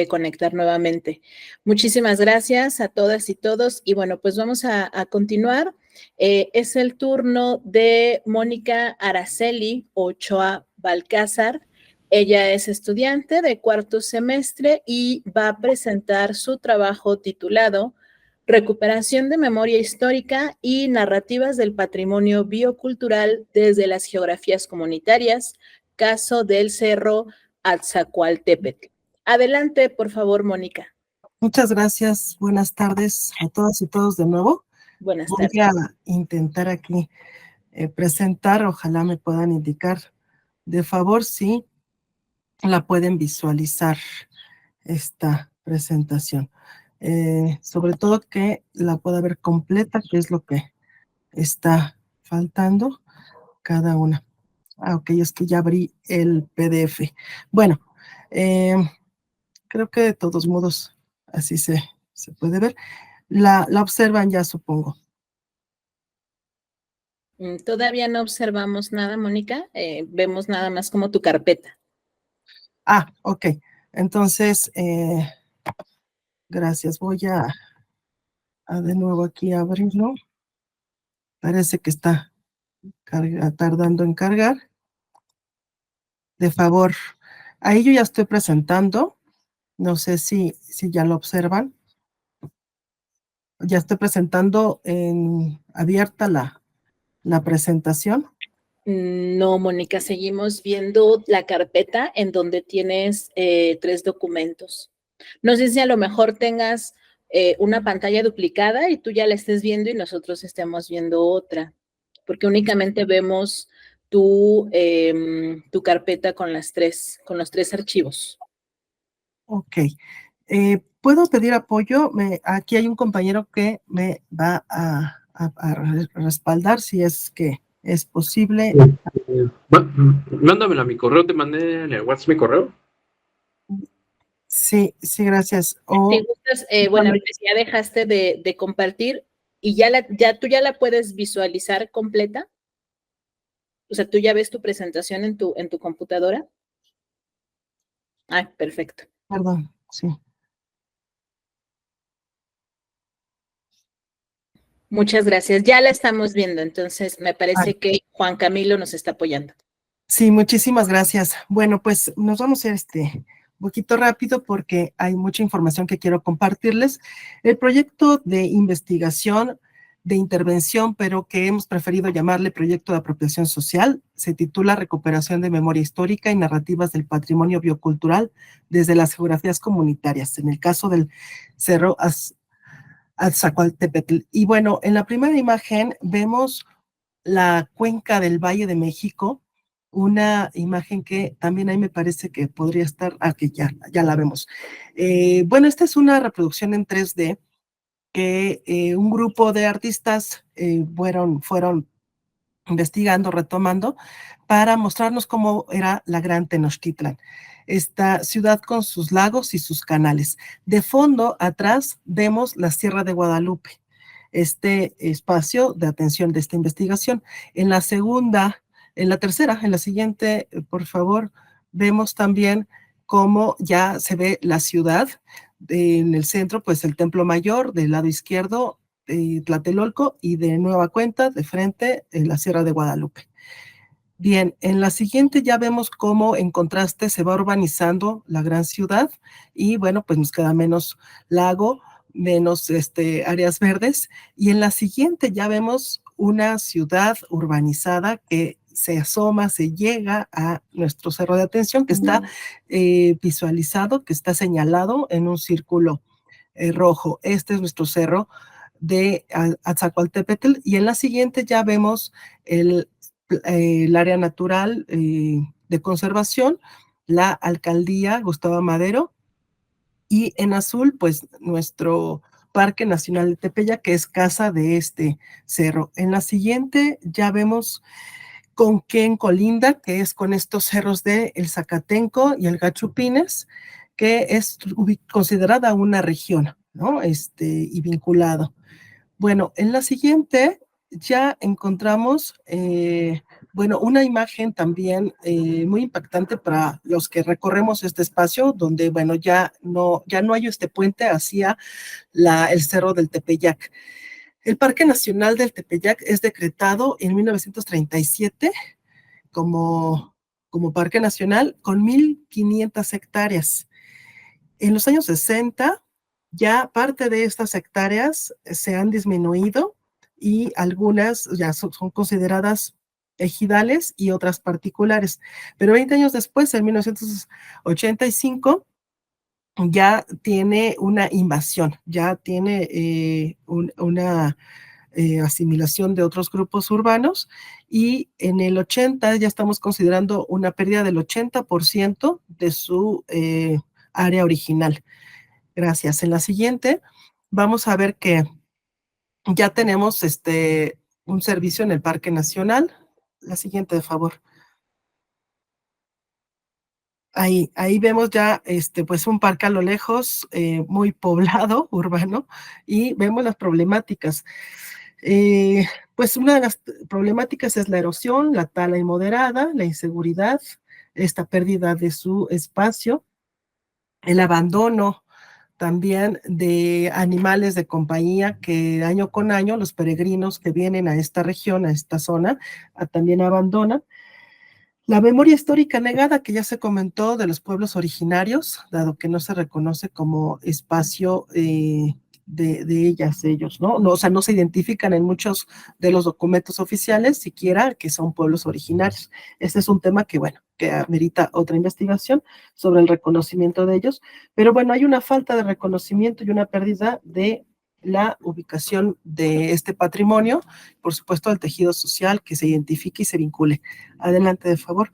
Speaker 6: conectar nuevamente. Muchísimas gracias a todas y todos y bueno, pues vamos a continuar. Es el turno de Mónica Araceli Ochoa Balcázar. Ella es estudiante de cuarto semestre y va a presentar su trabajo titulado Recuperación de memoria histórica y narrativas del patrimonio biocultural desde las geografías comunitarias, caso del Cerro Atzacoaltépetl. Adelante, por favor, Mónica.
Speaker 7: Muchas gracias. Buenas tardes a todas y todos de nuevo.
Speaker 6: Buenas
Speaker 7: tardes. Voy a intentar aquí presentar, ojalá me puedan indicar de favor si la pueden visualizar esta presentación. Sobre todo que la pueda ver completa, que es lo que está faltando cada una. Ok, es que ya abrí el PDF. Bueno, creo que de todos modos así se puede ver. La observan ya, supongo.
Speaker 6: Todavía no observamos nada, Mónica. Vemos nada más como tu carpeta.
Speaker 7: Ah, ok. Entonces, gracias. Voy a de nuevo aquí abrirlo. Parece que está tardando en cargar. De favor, ahí yo ya estoy presentando. No sé si ya lo observan. Ya estoy presentando abierta la presentación.
Speaker 6: No, Mónica, seguimos viendo la carpeta en donde tienes 3 documentos. No sé si a lo mejor tengas una pantalla duplicada y tú ya la estés viendo y nosotros estemos viendo otra, porque únicamente vemos tu carpeta con los 3 archivos.
Speaker 7: Ok. ¿Puedo pedir apoyo? Aquí hay un compañero que me va a respaldar si es que es posible.
Speaker 5: Mándamelo a mi correo, te mandé en el WhatsApp mi correo.
Speaker 7: Sí, sí, gracias.
Speaker 6: Si gustas, bueno, si ya dejaste de compartir y tú ya la puedes visualizar completa. O sea, ¿tú ya ves tu presentación en tu computadora? Ah, perfecto.
Speaker 7: Perdón, sí.
Speaker 6: Muchas gracias. Ya la estamos viendo, entonces me parece que Juan Camilo nos está apoyando.
Speaker 7: Sí, muchísimas gracias. Bueno, pues nos vamos a ir un poquito rápido porque hay mucha información que quiero compartirles. El proyecto de investigación de intervención, pero que hemos preferido llamarle proyecto de apropiación social, se titula Recuperación de Memoria Histórica y Narrativas del Patrimonio Biocultural desde las Geografías Comunitarias, en el caso del Cerro Azcapotzaltépetl. Y bueno, en la primera imagen vemos la cuenca del Valle de México, una imagen que también ahí me parece que podría estar, que ya la vemos. Bueno, esta es una reproducción en 3D que un grupo de artistas fueron investigando, retomando, para mostrarnos cómo era la Gran Tenochtitlan, esta ciudad con sus lagos y sus canales. De fondo, atrás, vemos la Sierra de Guadalupe, este espacio de atención de esta investigación. En la siguiente, por favor, vemos también cómo ya se ve la ciudad. En el centro, pues el Templo Mayor, del lado izquierdo, Tlatelolco, y de nueva cuenta, de frente, la Sierra de Guadalupe. Bien, en la siguiente ya vemos cómo en contraste se va urbanizando la gran ciudad y bueno, pues nos queda menos lago, menos áreas verdes, y en la siguiente ya vemos una ciudad urbanizada que se asoma, se llega a nuestro cerro de atención, que está visualizado, que está señalado en un círculo rojo. Este es nuestro cerro de Azcapotzaltépetl, y en la siguiente ya vemos el área natural de conservación, la alcaldía Gustavo Madero, y en azul, pues nuestro Parque Nacional de Tepeyac, que es casa de este cerro. En la siguiente ya vemos con qué colinda, que es con estos cerros de El Zacatenco y el Gachupines, que es considerada una región, ¿no? Y vinculado. Bueno, en la siguiente ya encontramos, bueno, una imagen también muy impactante para los que recorremos este espacio, donde, bueno, ya no hay este puente hacia el Cerro del Tepeyac. El Parque Nacional del Tepeyac es decretado en 1937 como Parque Nacional con 1,500 hectáreas. En los años 60, ya parte de estas hectáreas se han disminuido y algunas ya son consideradas ejidales y otras particulares. Pero 20 años después, en 1985, ya tiene una invasión, ya tiene una asimilación de otros grupos urbanos, y en el 80 ya estamos considerando una pérdida del 80% de su área original. Gracias. En la siguiente vamos a ver que ya tenemos un servicio en el Parque Nacional. La siguiente, de favor. Ahí vemos ya pues un parque a lo lejos, muy poblado, urbano, y vemos las problemáticas. Pues una de las problemáticas es la erosión, la tala inmoderada, la inseguridad, esta pérdida de su espacio, el abandono también de animales de compañía que año con año los peregrinos que vienen a esta región, a esta zona, también abandonan. La memoria histórica negada, que ya se comentó, de los pueblos originarios, dado que no se reconoce como espacio de ellos, ¿no? O sea, no se identifican en muchos de los documentos oficiales siquiera que son pueblos originarios. Este es un tema que, bueno, que amerita otra investigación sobre el reconocimiento de ellos, pero bueno, hay una falta de reconocimiento y una pérdida de la ubicación de este patrimonio, por supuesto, el tejido social que se identifique y se vincule. Adelante, de favor.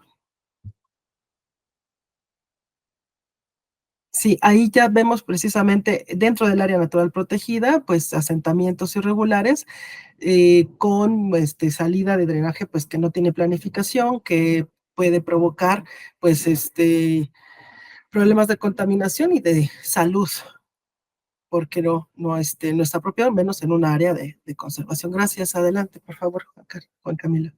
Speaker 7: Sí, ahí ya vemos precisamente dentro del área natural protegida, pues asentamientos irregulares con salida de drenaje, pues que no tiene planificación, que puede provocar, pues, problemas de contaminación y de salud, porque no está apropiado, menos en un área de conservación. Gracias. Adelante, por favor, Juan Camilo.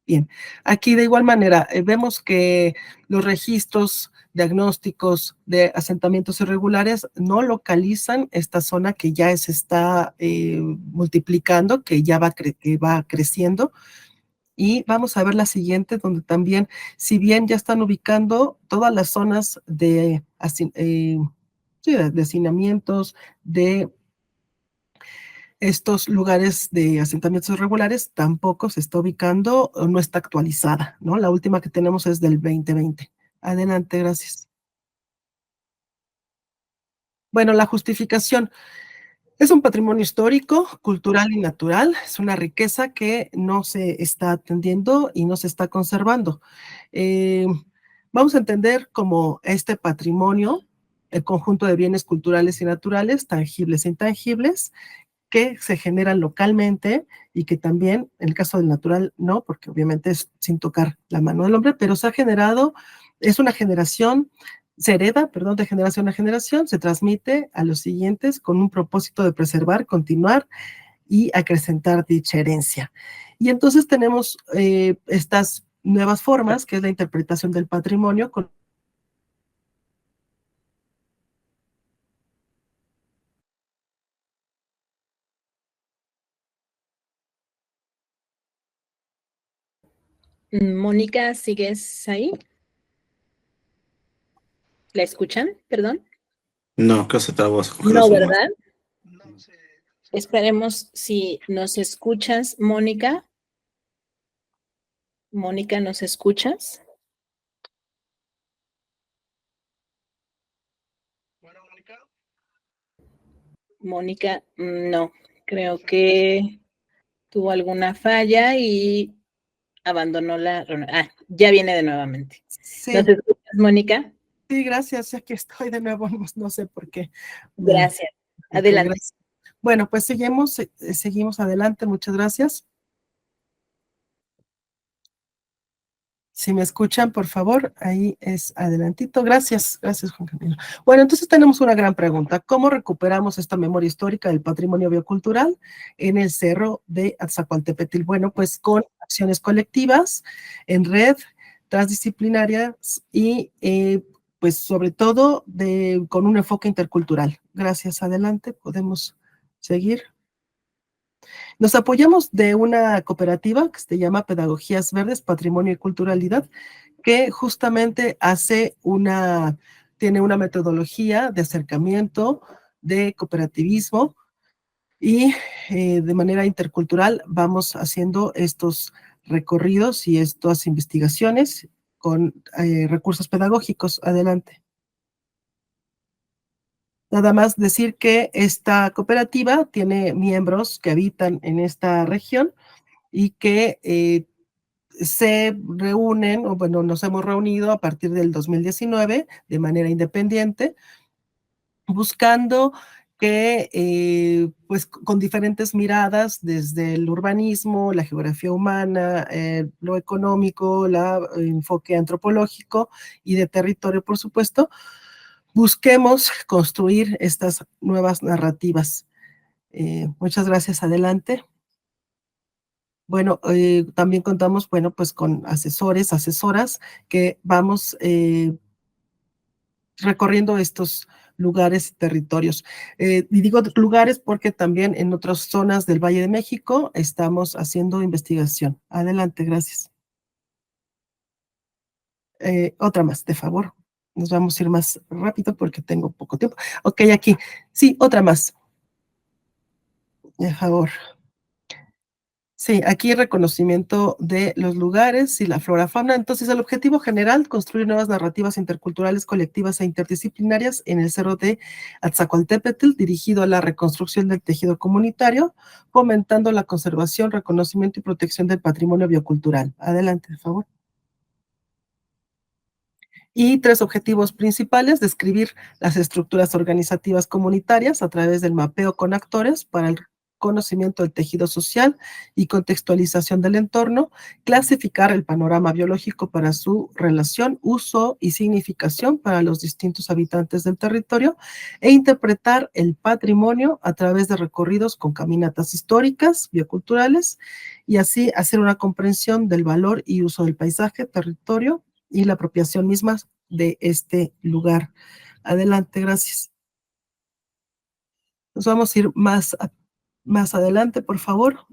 Speaker 7: Bien, aquí de igual manera vemos que los registros diagnósticos de asentamientos irregulares no localizan esta zona que ya se está multiplicando, que ya que va creciendo. Y vamos a ver la siguiente, donde también, si bien ya están ubicando todas las zonas de hacinamientos, de estos lugares de asentamientos irregulares, tampoco se está ubicando o no está actualizada, ¿no? La última que tenemos es del 2020. Adelante, gracias. Bueno, la justificación es un patrimonio histórico, cultural y natural. Es una riqueza que no se está atendiendo y no se está conservando. Vamos a entender como este patrimonio, el conjunto de bienes culturales y naturales, tangibles e intangibles, que se generan localmente y que también, en el caso del natural, no, porque obviamente es sin tocar la mano del hombre, pero se ha generado, es una generación, se hereda, perdón, de generación a generación, se transmite a los siguientes con un propósito de preservar, continuar y acrecentar dicha herencia. Y entonces tenemos estas nuevas formas, que es la interpretación del patrimonio con
Speaker 6: Mónica, ¿sigues ahí? ¿La escuchan? Perdón.
Speaker 4: No, creo que se trabó.
Speaker 6: No, ¿verdad?
Speaker 1: No sé.
Speaker 6: Esperemos si nos escuchas, Mónica. Mónica, ¿nos escuchas?
Speaker 1: Bueno, Mónica.
Speaker 6: Mónica, no, creo que tuvo alguna falla y abandonó la reunión. Ah, ya viene de nuevamente.
Speaker 7: Sí,
Speaker 6: ¿Nos escuchas, Mónica?
Speaker 7: sí, gracias, aquí estoy de nuevo, no sé por qué.
Speaker 6: Gracias.
Speaker 7: Ok,
Speaker 6: Adelante.
Speaker 7: gracias. Bueno, pues seguimos adelante, muchas gracias. Si me escuchan, por favor, ahí es adelantito. Gracias, gracias, Juan Camilo. Bueno, entonces tenemos una gran pregunta. ¿Cómo recuperamos esta memoria histórica del patrimonio biocultural en el Cerro de Atzacualtepetl? Bueno, pues con acciones colectivas, en red, transdisciplinarias y pues sobre todo con un enfoque intercultural. Gracias, adelante, podemos seguir. Nos apoyamos de una cooperativa que se llama Pedagogías Verdes, Patrimonio y Culturalidad, que justamente tiene una metodología de acercamiento, de cooperativismo y de manera intercultural vamos haciendo estos recorridos y estas investigaciones con recursos pedagógicos. Adelante. Nada más decir que esta cooperativa tiene miembros que habitan en esta región y que se reúnen, o bueno, nos hemos reunido a partir del 2019 de manera independiente, buscando que, pues, con diferentes miradas, desde el urbanismo, la geografía humana, lo económico, el enfoque antropológico y de territorio, por supuesto, busquemos construir estas nuevas narrativas. Muchas gracias. Adelante. Bueno, también contamos, bueno, pues con asesores, asesoras, que vamos recorriendo estos lugares y territorios. Y digo lugares porque también en otras zonas del Valle de México estamos haciendo investigación. Adelante, gracias. Otra más, de favor. Nos vamos a ir más rápido porque tengo poco tiempo. Ok, aquí. Sí, otra más. De favor. Sí, aquí reconocimiento de los lugares y la flora fauna. Entonces, el objetivo general, construir nuevas narrativas interculturales, colectivas e interdisciplinarias en el Cerro de Atzacoaltépetl, dirigido a la reconstrucción del tejido comunitario, fomentando la conservación, reconocimiento y protección del patrimonio biocultural. Adelante, por favor. Y 3 objetivos principales: describir las estructuras organizativas comunitarias a través del mapeo con actores para el conocimiento del tejido social y contextualización del entorno, clasificar el panorama biológico para su relación, uso y significación para los distintos habitantes del territorio, e interpretar el patrimonio a través de recorridos con caminatas históricas, bioculturales, y así hacer una comprensión del valor y uso del paisaje, territorio y la apropiación misma de este lugar. Adelante, gracias. Nos vamos a ir más adelante, por favor.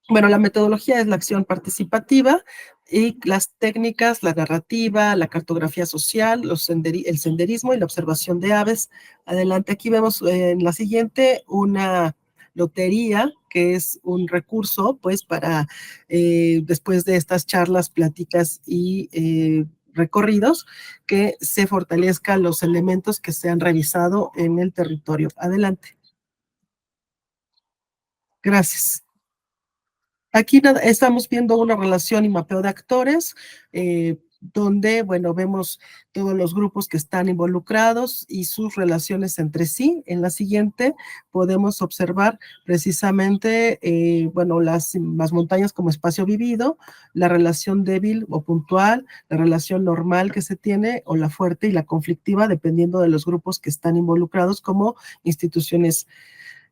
Speaker 7: Bueno, la metodología es la acción participativa y las técnicas, la narrativa, la cartografía social, el senderismo y la observación de aves. Adelante, aquí vemos en la siguiente una lotería, que es un recurso, pues, para después de estas charlas, pláticas y recorridos, que se fortalezcan los elementos que se han revisado en el territorio. Adelante. Gracias. Aquí estamos viendo una relación y mapeo de actores, donde, bueno, vemos todos los grupos que están involucrados y sus relaciones entre sí. En la siguiente podemos observar precisamente, bueno, las montañas como espacio vivido, la relación débil o puntual, la relación normal que se tiene, o la fuerte y la conflictiva, dependiendo de los grupos que están involucrados, como instituciones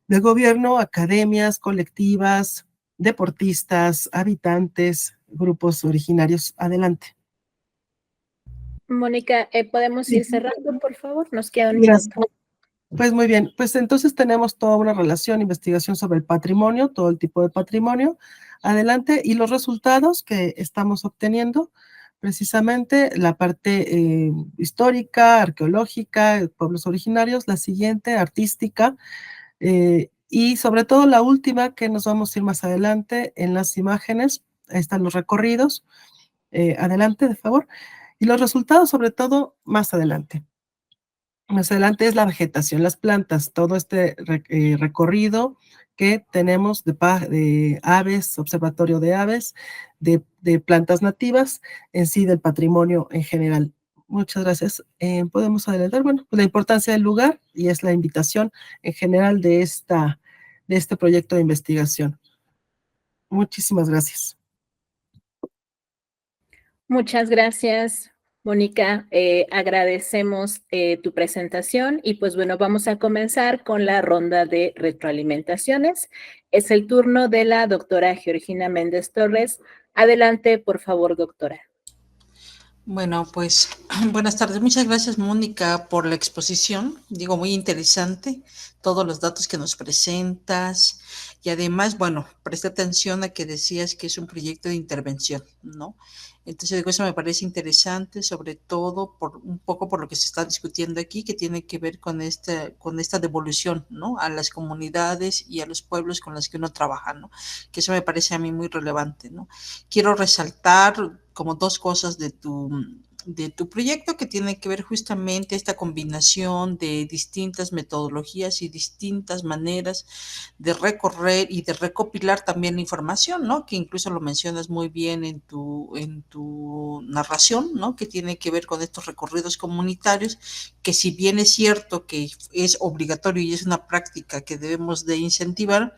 Speaker 7: de gobierno, academias, colectivas, deportistas, habitantes, grupos originarios. Adelante.
Speaker 6: Mónica, ¿podemos ir
Speaker 7: Sí.
Speaker 6: cerrando, por favor? Nos queda un
Speaker 7: Gracias.
Speaker 6: minuto.
Speaker 7: Pues muy bien, pues entonces tenemos toda una relación, investigación sobre el patrimonio, todo el tipo de patrimonio. Adelante, y los resultados que estamos obteniendo, precisamente la parte histórica, arqueológica, pueblos originarios, la siguiente, artística, y sobre todo la última, que nos vamos a ir más adelante en las imágenes. Ahí están los recorridos. Adelante, de favor. Y los resultados, sobre todo, más adelante. Más adelante es la vegetación, las plantas, todo este recorrido que tenemos de aves, observatorio de aves, de plantas nativas, en sí del patrimonio en general. Muchas gracias. Podemos adelantar, bueno, pues la importancia del lugar, y es la invitación en general de este proyecto de investigación. Muchísimas gracias.
Speaker 6: Muchas gracias, Mónica. Agradecemos tu presentación y pues bueno, vamos a comenzar con la ronda de retroalimentaciones. Es el turno de la doctora Georgina Méndez Torres. Adelante, por favor, doctora.
Speaker 3: Bueno, pues buenas tardes. Muchas gracias, Mónica, por la exposición. Digo, muy interesante todos los datos que nos presentas. Y además, bueno, presté atención a que decías que es un proyecto de intervención, ¿no? Entonces, digo, eso me parece interesante, sobre todo un poco por lo que se está discutiendo aquí, que tiene que ver con esta devolución, ¿no? A las comunidades y a los pueblos con los que uno trabaja, ¿no? Que eso me parece a mí muy relevante, ¿no? Quiero resaltar como dos cosas de tu proyecto, que tiene que ver justamente esta combinación de distintas metodologías y distintas maneras de recorrer y de recopilar también la información, ¿no? Que incluso lo mencionas muy bien en tu narración, ¿no? Que tiene que ver con estos recorridos comunitarios, que si bien es cierto que es obligatorio y es una práctica que debemos de incentivar,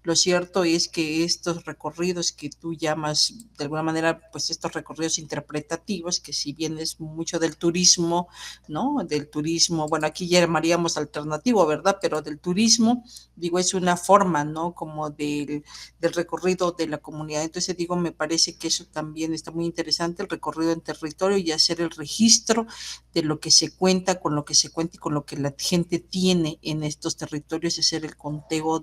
Speaker 3: lo cierto es que estos recorridos que tú llamas de alguna manera, pues estos recorridos interpretativos, que si bien es mucho del turismo, ¿no? Del turismo, bueno, aquí ya llamaríamos alternativo, ¿verdad? Pero del turismo, digo, es una forma, ¿no? Como del recorrido de la comunidad. Entonces, digo, me parece que eso también está muy interesante, el recorrido en territorio y hacer el registro de lo que se cuenta, con lo que se cuenta y con lo que la gente tiene en estos territorios, hacer el conteo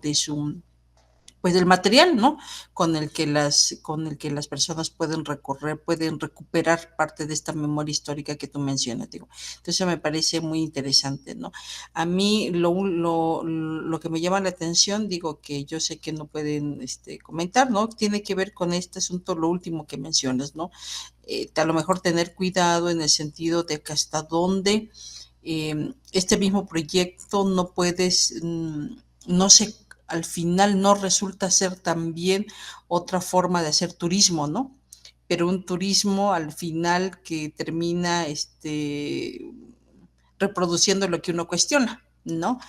Speaker 3: pues del material, ¿no? Con el que las personas pueden recuperar parte de esta memoria histórica que tú mencionas, digo. Entonces me parece muy interesante, ¿no? A mí lo que me llama la atención, digo, que yo sé que no pueden comentar, ¿no? Tiene que ver con este asunto, lo último que mencionas, ¿no? A lo mejor tener cuidado en el sentido de que hasta dónde este mismo proyecto no puedes, no sé, al final no resulta ser también otra forma de hacer turismo, ¿no? Pero un turismo al final que termina reproduciendo lo que uno cuestiona, ¿no?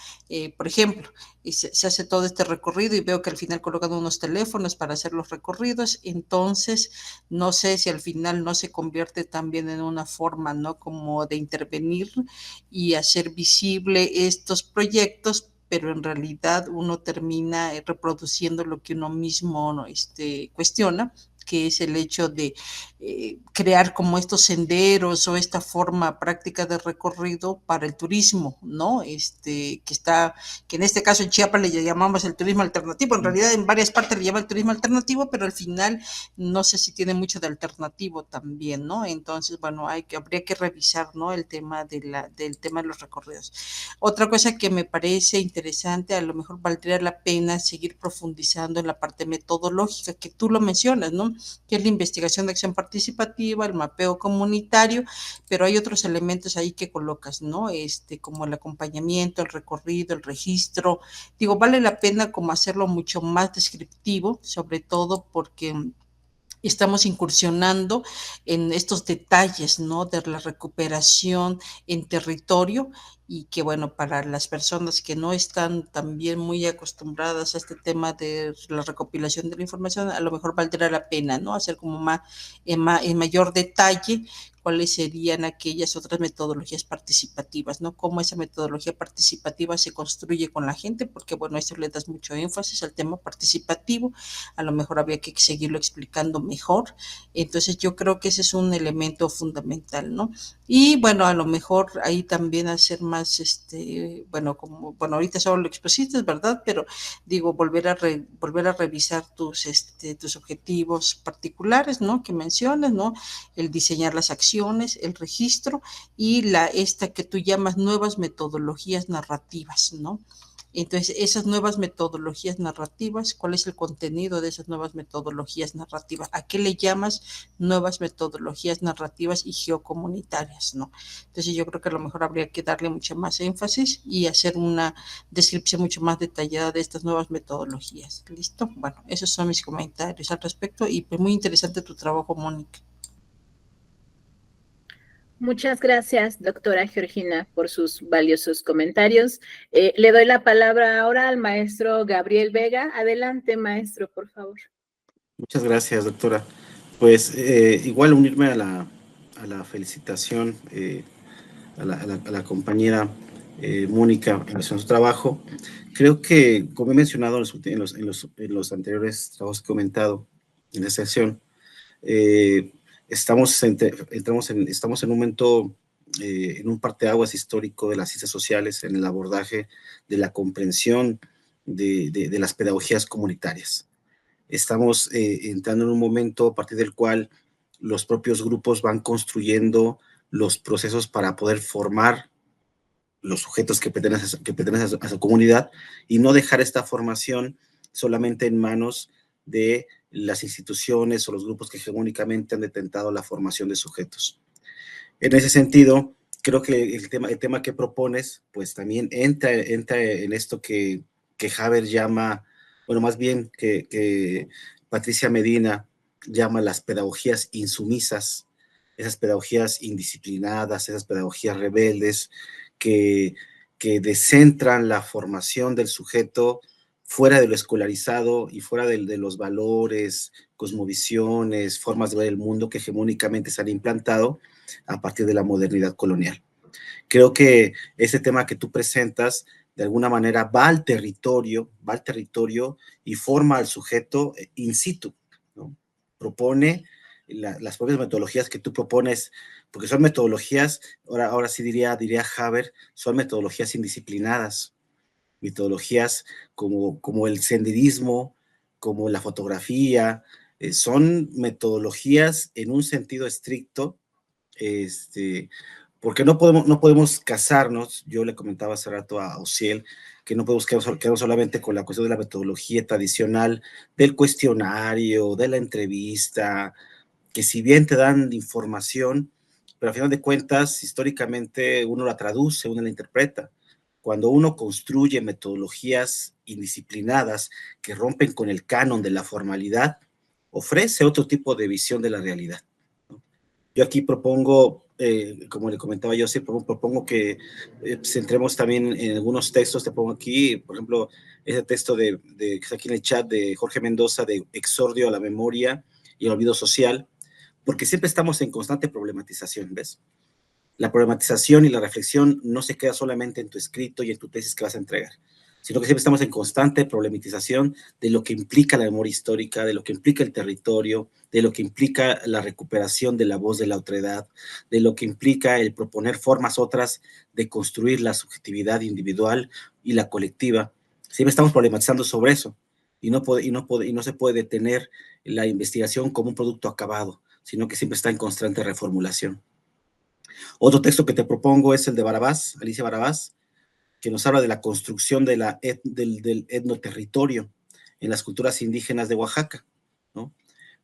Speaker 3: Por ejemplo, se hace todo este recorrido y veo que al final colocan unos teléfonos para hacer los recorridos, entonces no sé si al final no se convierte también en una forma, ¿no? Como de intervenir y hacer visible estos proyectos, pero en realidad uno termina reproduciendo lo que uno mismo, ¿no? Cuestiona, que es el hecho de crear como estos senderos o esta forma práctica de recorrido para el turismo, ¿no? Que en este caso en Chiapas le llamamos el turismo alternativo, en realidad en varias partes le llama el turismo alternativo, pero al final no sé si tiene mucho de alternativo también, ¿no? Entonces, bueno, habría que revisar, ¿no? El tema del tema de los recorridos. Otra cosa que me parece interesante, a lo mejor valdría la pena seguir profundizando en la parte metodológica, que tú lo mencionas, ¿no? Que es la investigación de acción participativa, el mapeo comunitario, pero hay otros elementos ahí que colocas, ¿no? Como el acompañamiento, el recorrido, el registro. Digo, vale la pena como hacerlo mucho más descriptivo, sobre todo porque estamos incursionando en estos detalles, ¿no? De la recuperación en territorio y que, bueno, para las personas que no están también muy acostumbradas a este tema de la recopilación de la información, a lo mejor valdrá la pena, ¿no? Hacer como en mayor detalle cuáles serían aquellas otras metodologías participativas, ¿no? Cómo esa metodología participativa se construye con la gente, porque, bueno, esto le das mucho énfasis al tema participativo, a lo mejor había que seguirlo explicando mejor. Entonces yo creo que ese es un elemento fundamental, ¿no? Y bueno, a lo mejor ahí también hacer más, bueno, ahorita solo lo expusiste, ¿verdad? Pero digo, volver a revisar tus objetivos particulares, ¿no? Que mencionas, ¿no? El diseñar las acciones, el registro y esta que tú llamas nuevas metodologías narrativas, ¿no? Entonces, esas nuevas metodologías narrativas, ¿cuál es el contenido de esas nuevas metodologías narrativas? ¿A qué le llamas nuevas metodologías narrativas y geocomunitarias, no? Entonces, yo creo que a lo mejor habría que darle mucho más énfasis y hacer una descripción mucho más detallada de estas nuevas metodologías. ¿Listo? Bueno, esos son mis comentarios al respecto y pues muy interesante tu trabajo, Mónica.
Speaker 6: Muchas gracias, doctora Georgina, por sus valiosos comentarios. Le doy la palabra ahora al maestro Gabriel Vega. Adelante, maestro, por favor.
Speaker 4: Muchas gracias, doctora. Pues igual unirme a la felicitación a la compañera Mónica en relación a su trabajo. Creo que, como he mencionado en los anteriores trabajos que he comentado en esta sesión, estamos en un momento, en un parteaguas histórico de las ciencias sociales, en el abordaje de la comprensión de las pedagogías comunitarias. Estamos entrando en un momento a partir del cual los propios grupos van construyendo los procesos para poder formar los sujetos que pertenecen a su comunidad y no dejar esta formación solamente en manos de las instituciones o los grupos que hegemónicamente han detentado la formación de sujetos. En ese sentido, creo que el tema que propones, pues también entra en esto que Haber llama, bueno, más bien que Patricia Medina llama las pedagogías insumisas, esas pedagogías indisciplinadas, esas pedagogías rebeldes que descentran la formación del sujeto fuera de lo escolarizado y fuera de los valores, cosmovisiones, formas de ver el mundo que hegemónicamente se han implantado a partir de la modernidad colonial. Creo que ese tema que tú presentas de alguna manera va al territorio y forma al sujeto in situ, ¿no? Propone las propias metodologías que tú propones, porque son metodologías, ahora sí diría Haber, son metodologías indisciplinadas, metodologías como el senderismo, como la fotografía, son metodologías en un sentido estricto, porque no podemos casarnos. Yo le comentaba hace rato a Ociel que no podemos quedarnos solamente con la cuestión de la metodología tradicional, del cuestionario, de la entrevista, que si bien te dan información, pero al final de cuentas, históricamente uno la traduce, uno la interpreta. Cuando uno construye metodologías indisciplinadas que rompen con el canon de la formalidad, ofrece otro tipo de visión de la realidad. Yo aquí propongo, como le comentaba yo, sí, propongo que centremos también en algunos textos. Te pongo aquí, por ejemplo, ese texto que está aquí en el chat de Jorge Mendoza, de Exordio a la memoria y el olvido social, porque siempre estamos en constante problematización, ¿ves? La problematización y la reflexión no se queda solamente en tu escrito y en tu tesis que vas a entregar, sino que siempre estamos en constante problematización de lo que implica la memoria histórica, de lo que implica el territorio, de lo que implica la recuperación de la voz de la otredad, de lo que implica el proponer formas otras de construir la subjetividad individual y la colectiva. Siempre estamos problematizando sobre eso, y no se puede detener la investigación como un producto acabado, sino que siempre está en constante reformulación. Otro texto que te propongo es el de Barabás, Alicia Barabás, que nos habla de la construcción del etnoterritorio en las culturas indígenas de Oaxaca, ¿no?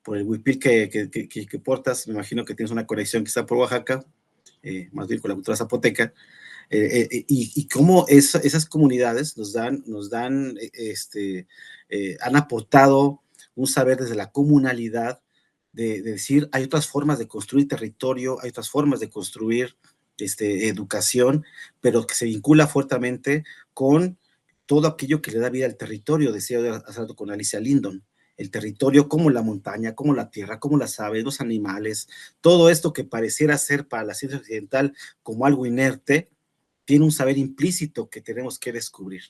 Speaker 4: Por el huipil que portas, me imagino que tienes una conexión que está por Oaxaca, más bien con la cultura zapoteca, y cómo esas comunidades han aportado un saber desde la comunalidad de decir, hay otras formas de construir territorio, hay otras formas de construir educación, pero que se vincula fuertemente con todo aquello que le da vida al territorio. Decía hace rato con Alicia Lindon, el territorio como la montaña, como la tierra, como las aves, los animales, todo esto que pareciera ser para la ciencia occidental como algo inerte, tiene un saber implícito que tenemos que descubrir.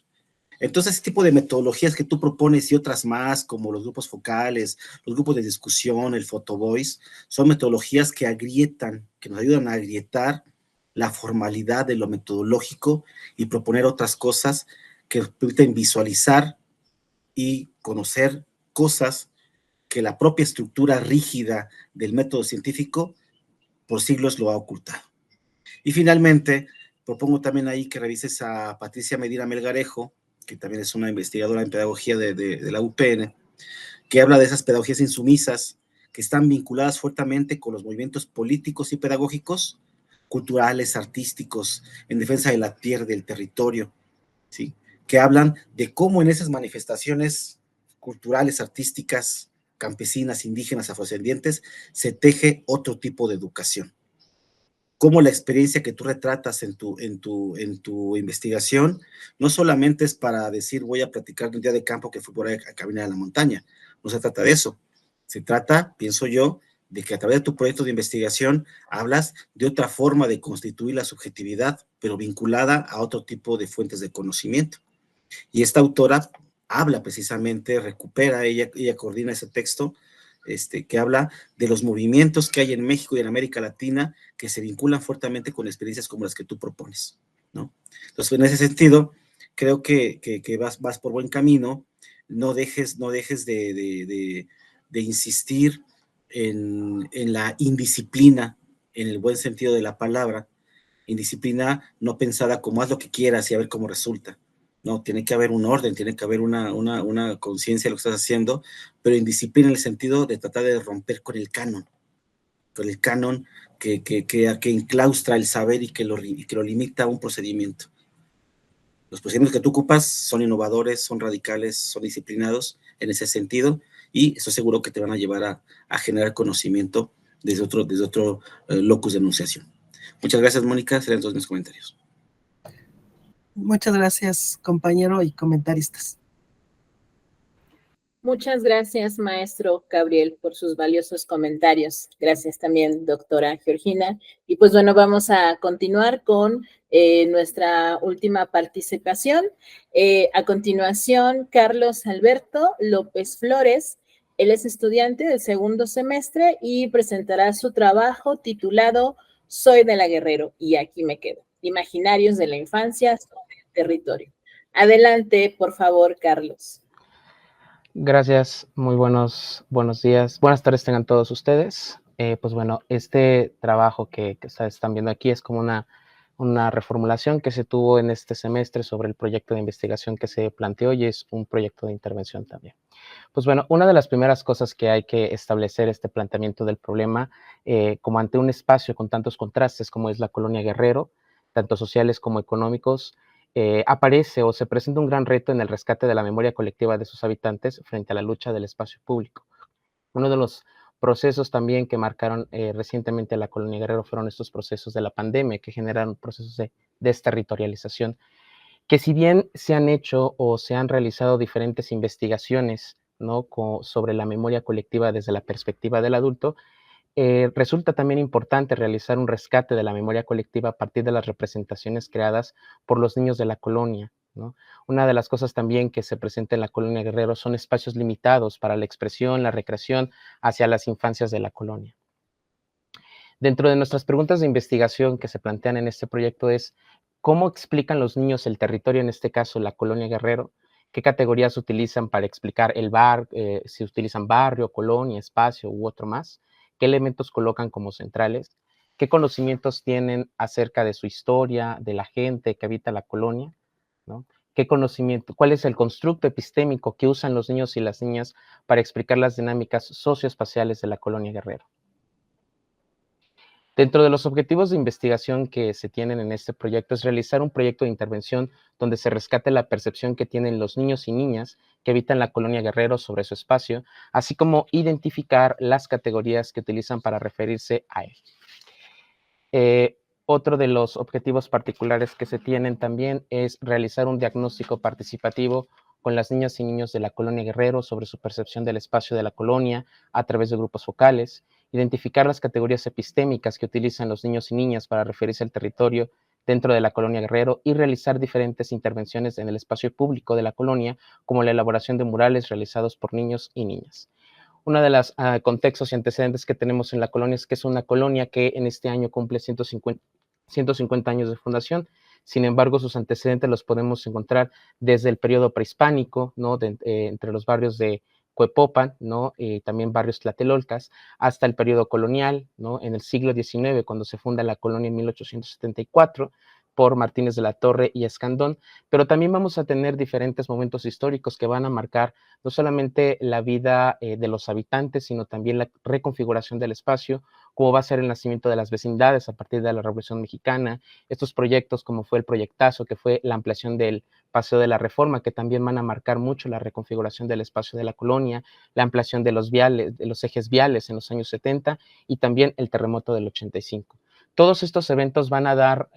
Speaker 4: Entonces, ese tipo de metodologías que tú propones y otras más, como los grupos focales, los grupos de discusión, el photovoice, son metodologías que agrietan, que nos ayudan a agrietar la formalidad de lo metodológico y proponer otras cosas que permiten visualizar y conocer cosas que la propia estructura rígida del método científico por siglos lo ha ocultado. Y finalmente, propongo también ahí que revises a Patricia Medina Melgarejo, que también es una investigadora en pedagogía de la UPN, que habla de esas pedagogías insumisas que están vinculadas fuertemente con los movimientos políticos y pedagógicos, culturales, artísticos, en defensa de la tierra, del territorio, ¿sí? Que hablan de cómo en esas manifestaciones culturales, artísticas, campesinas, indígenas, afrodescendientes, se teje otro tipo de educación. Cómo la experiencia que tú retratas en tu investigación no solamente es para decir voy a platicar de un día de campo que fui por ahí a caminar a la montaña, no se trata de eso, se trata, pienso yo, de que a través de tu proyecto de investigación hablas de otra forma de constituir la subjetividad, pero vinculada a otro tipo de fuentes de conocimiento. Y esta autora habla precisamente, recupera, ella coordina ese texto, que habla de los movimientos que hay en México y en América Latina que se vinculan fuertemente con experiencias como las que tú propones, ¿no? Entonces, en ese sentido, creo que vas por buen camino. No dejes de insistir en la indisciplina, en el buen sentido de la palabra, indisciplina no pensada como haz lo que quieras y a ver cómo resulta. No, tiene que haber un orden, tiene que haber una conciencia de lo que estás haciendo, pero indisciplina en el sentido de tratar de romper con el canon que enclaustra el saber y que lo limita a un procedimiento. Los procedimientos que tú ocupas son innovadores, son radicales, son disciplinados en ese sentido, y estoy seguro que te van a llevar a generar conocimiento desde otro locus de enunciación. Muchas gracias, Mónica. Serán todos mis comentarios.
Speaker 7: Muchas gracias, compañero y comentaristas.
Speaker 6: Muchas gracias, maestro Gabriel, por sus valiosos comentarios. Gracias también, doctora Georgina. Y pues bueno, vamos a continuar con nuestra última participación. A continuación, Carlos Alberto López Flores. Él es estudiante del segundo semestre y presentará su trabajo titulado Soy de la Guerrero y aquí me quedo. Imaginarios de la infancia sobre el territorio. Adelante, por favor, Carlos.
Speaker 8: Gracias, muy buenos días. Buenas tardes tengan todos ustedes. Pues bueno, este trabajo que ustedes están viendo aquí es como una reformulación que se tuvo en este semestre sobre el proyecto de investigación que se planteó y es un proyecto de intervención también. Pues bueno, una de las primeras cosas que hay que establecer este planteamiento del problema, como ante un espacio con tantos contrastes como es la colonia Guerrero, tanto sociales como económicos, aparece o se presenta un gran reto en el rescate de la memoria colectiva de sus habitantes frente a la lucha del espacio público. Uno de los procesos también que marcaron recientemente a la colonia Guerrero fueron estos procesos de la pandemia que generaron procesos de desterritorialización, que si bien se han hecho o se han realizado diferentes investigaciones, ¿no?, sobre la memoria colectiva desde la perspectiva del adulto, resulta también importante realizar un rescate de la memoria colectiva a partir de las representaciones creadas por los niños de la colonia, ¿no? Una de las cosas también que se presenta en la colonia Guerrero son espacios limitados para la expresión, la recreación hacia las infancias de la colonia. Dentro de nuestras preguntas de investigación que se plantean en este proyecto es, ¿cómo explican los niños el territorio, en este caso la colonia Guerrero? ¿Qué categorías utilizan para explicar si utilizan barrio, colonia, espacio u otro más? ¿Qué elementos colocan como centrales? ¿Qué conocimientos tienen acerca de su historia, de la gente que habita la colonia, ¿no? ¿Cuál es el constructo epistémico que usan los niños y las niñas para explicar las dinámicas socioespaciales de la colonia Guerrero? Dentro de los objetivos de investigación que se tienen en este proyecto es realizar un proyecto de intervención donde se rescate la percepción que tienen los niños y niñas que habitan la colonia Guerrero sobre su espacio, así como identificar las categorías que utilizan para referirse a él. Otro de los objetivos particulares que se tienen también es realizar un diagnóstico participativo con las niñas y niños de la colonia Guerrero sobre su percepción del espacio de la colonia a través de grupos focales, identificar las categorías epistémicas que utilizan los niños y niñas para referirse al territorio dentro de la colonia Guerrero y realizar diferentes intervenciones en el espacio público de la colonia, como la elaboración de murales realizados por niños y niñas. Uno de los contextos y antecedentes que tenemos en la colonia es que es una colonia que en este año cumple 150 años de fundación. Sin embargo, sus antecedentes los podemos encontrar desde el periodo prehispánico, ¿no?, entre los barrios de Cuepopan, ¿no?, también barrios tlatelolcas, hasta el periodo colonial, ¿no?, en el siglo XIX, cuando se funda la colonia en 1874, por Martínez de la Torre y Escandón, pero también vamos a tener diferentes momentos históricos que van a marcar no solamente la vida de los habitantes, sino también la reconfiguración del espacio, como va a ser el nacimiento de las vecindades a partir de la Revolución Mexicana, estos proyectos como fue el proyectazo, que fue la ampliación del Paseo de la Reforma, que también van a marcar mucho la reconfiguración del espacio de la colonia, la ampliación de los viales, de los ejes viales en los años 70 y también el terremoto del 85. Todos estos eventos van a dar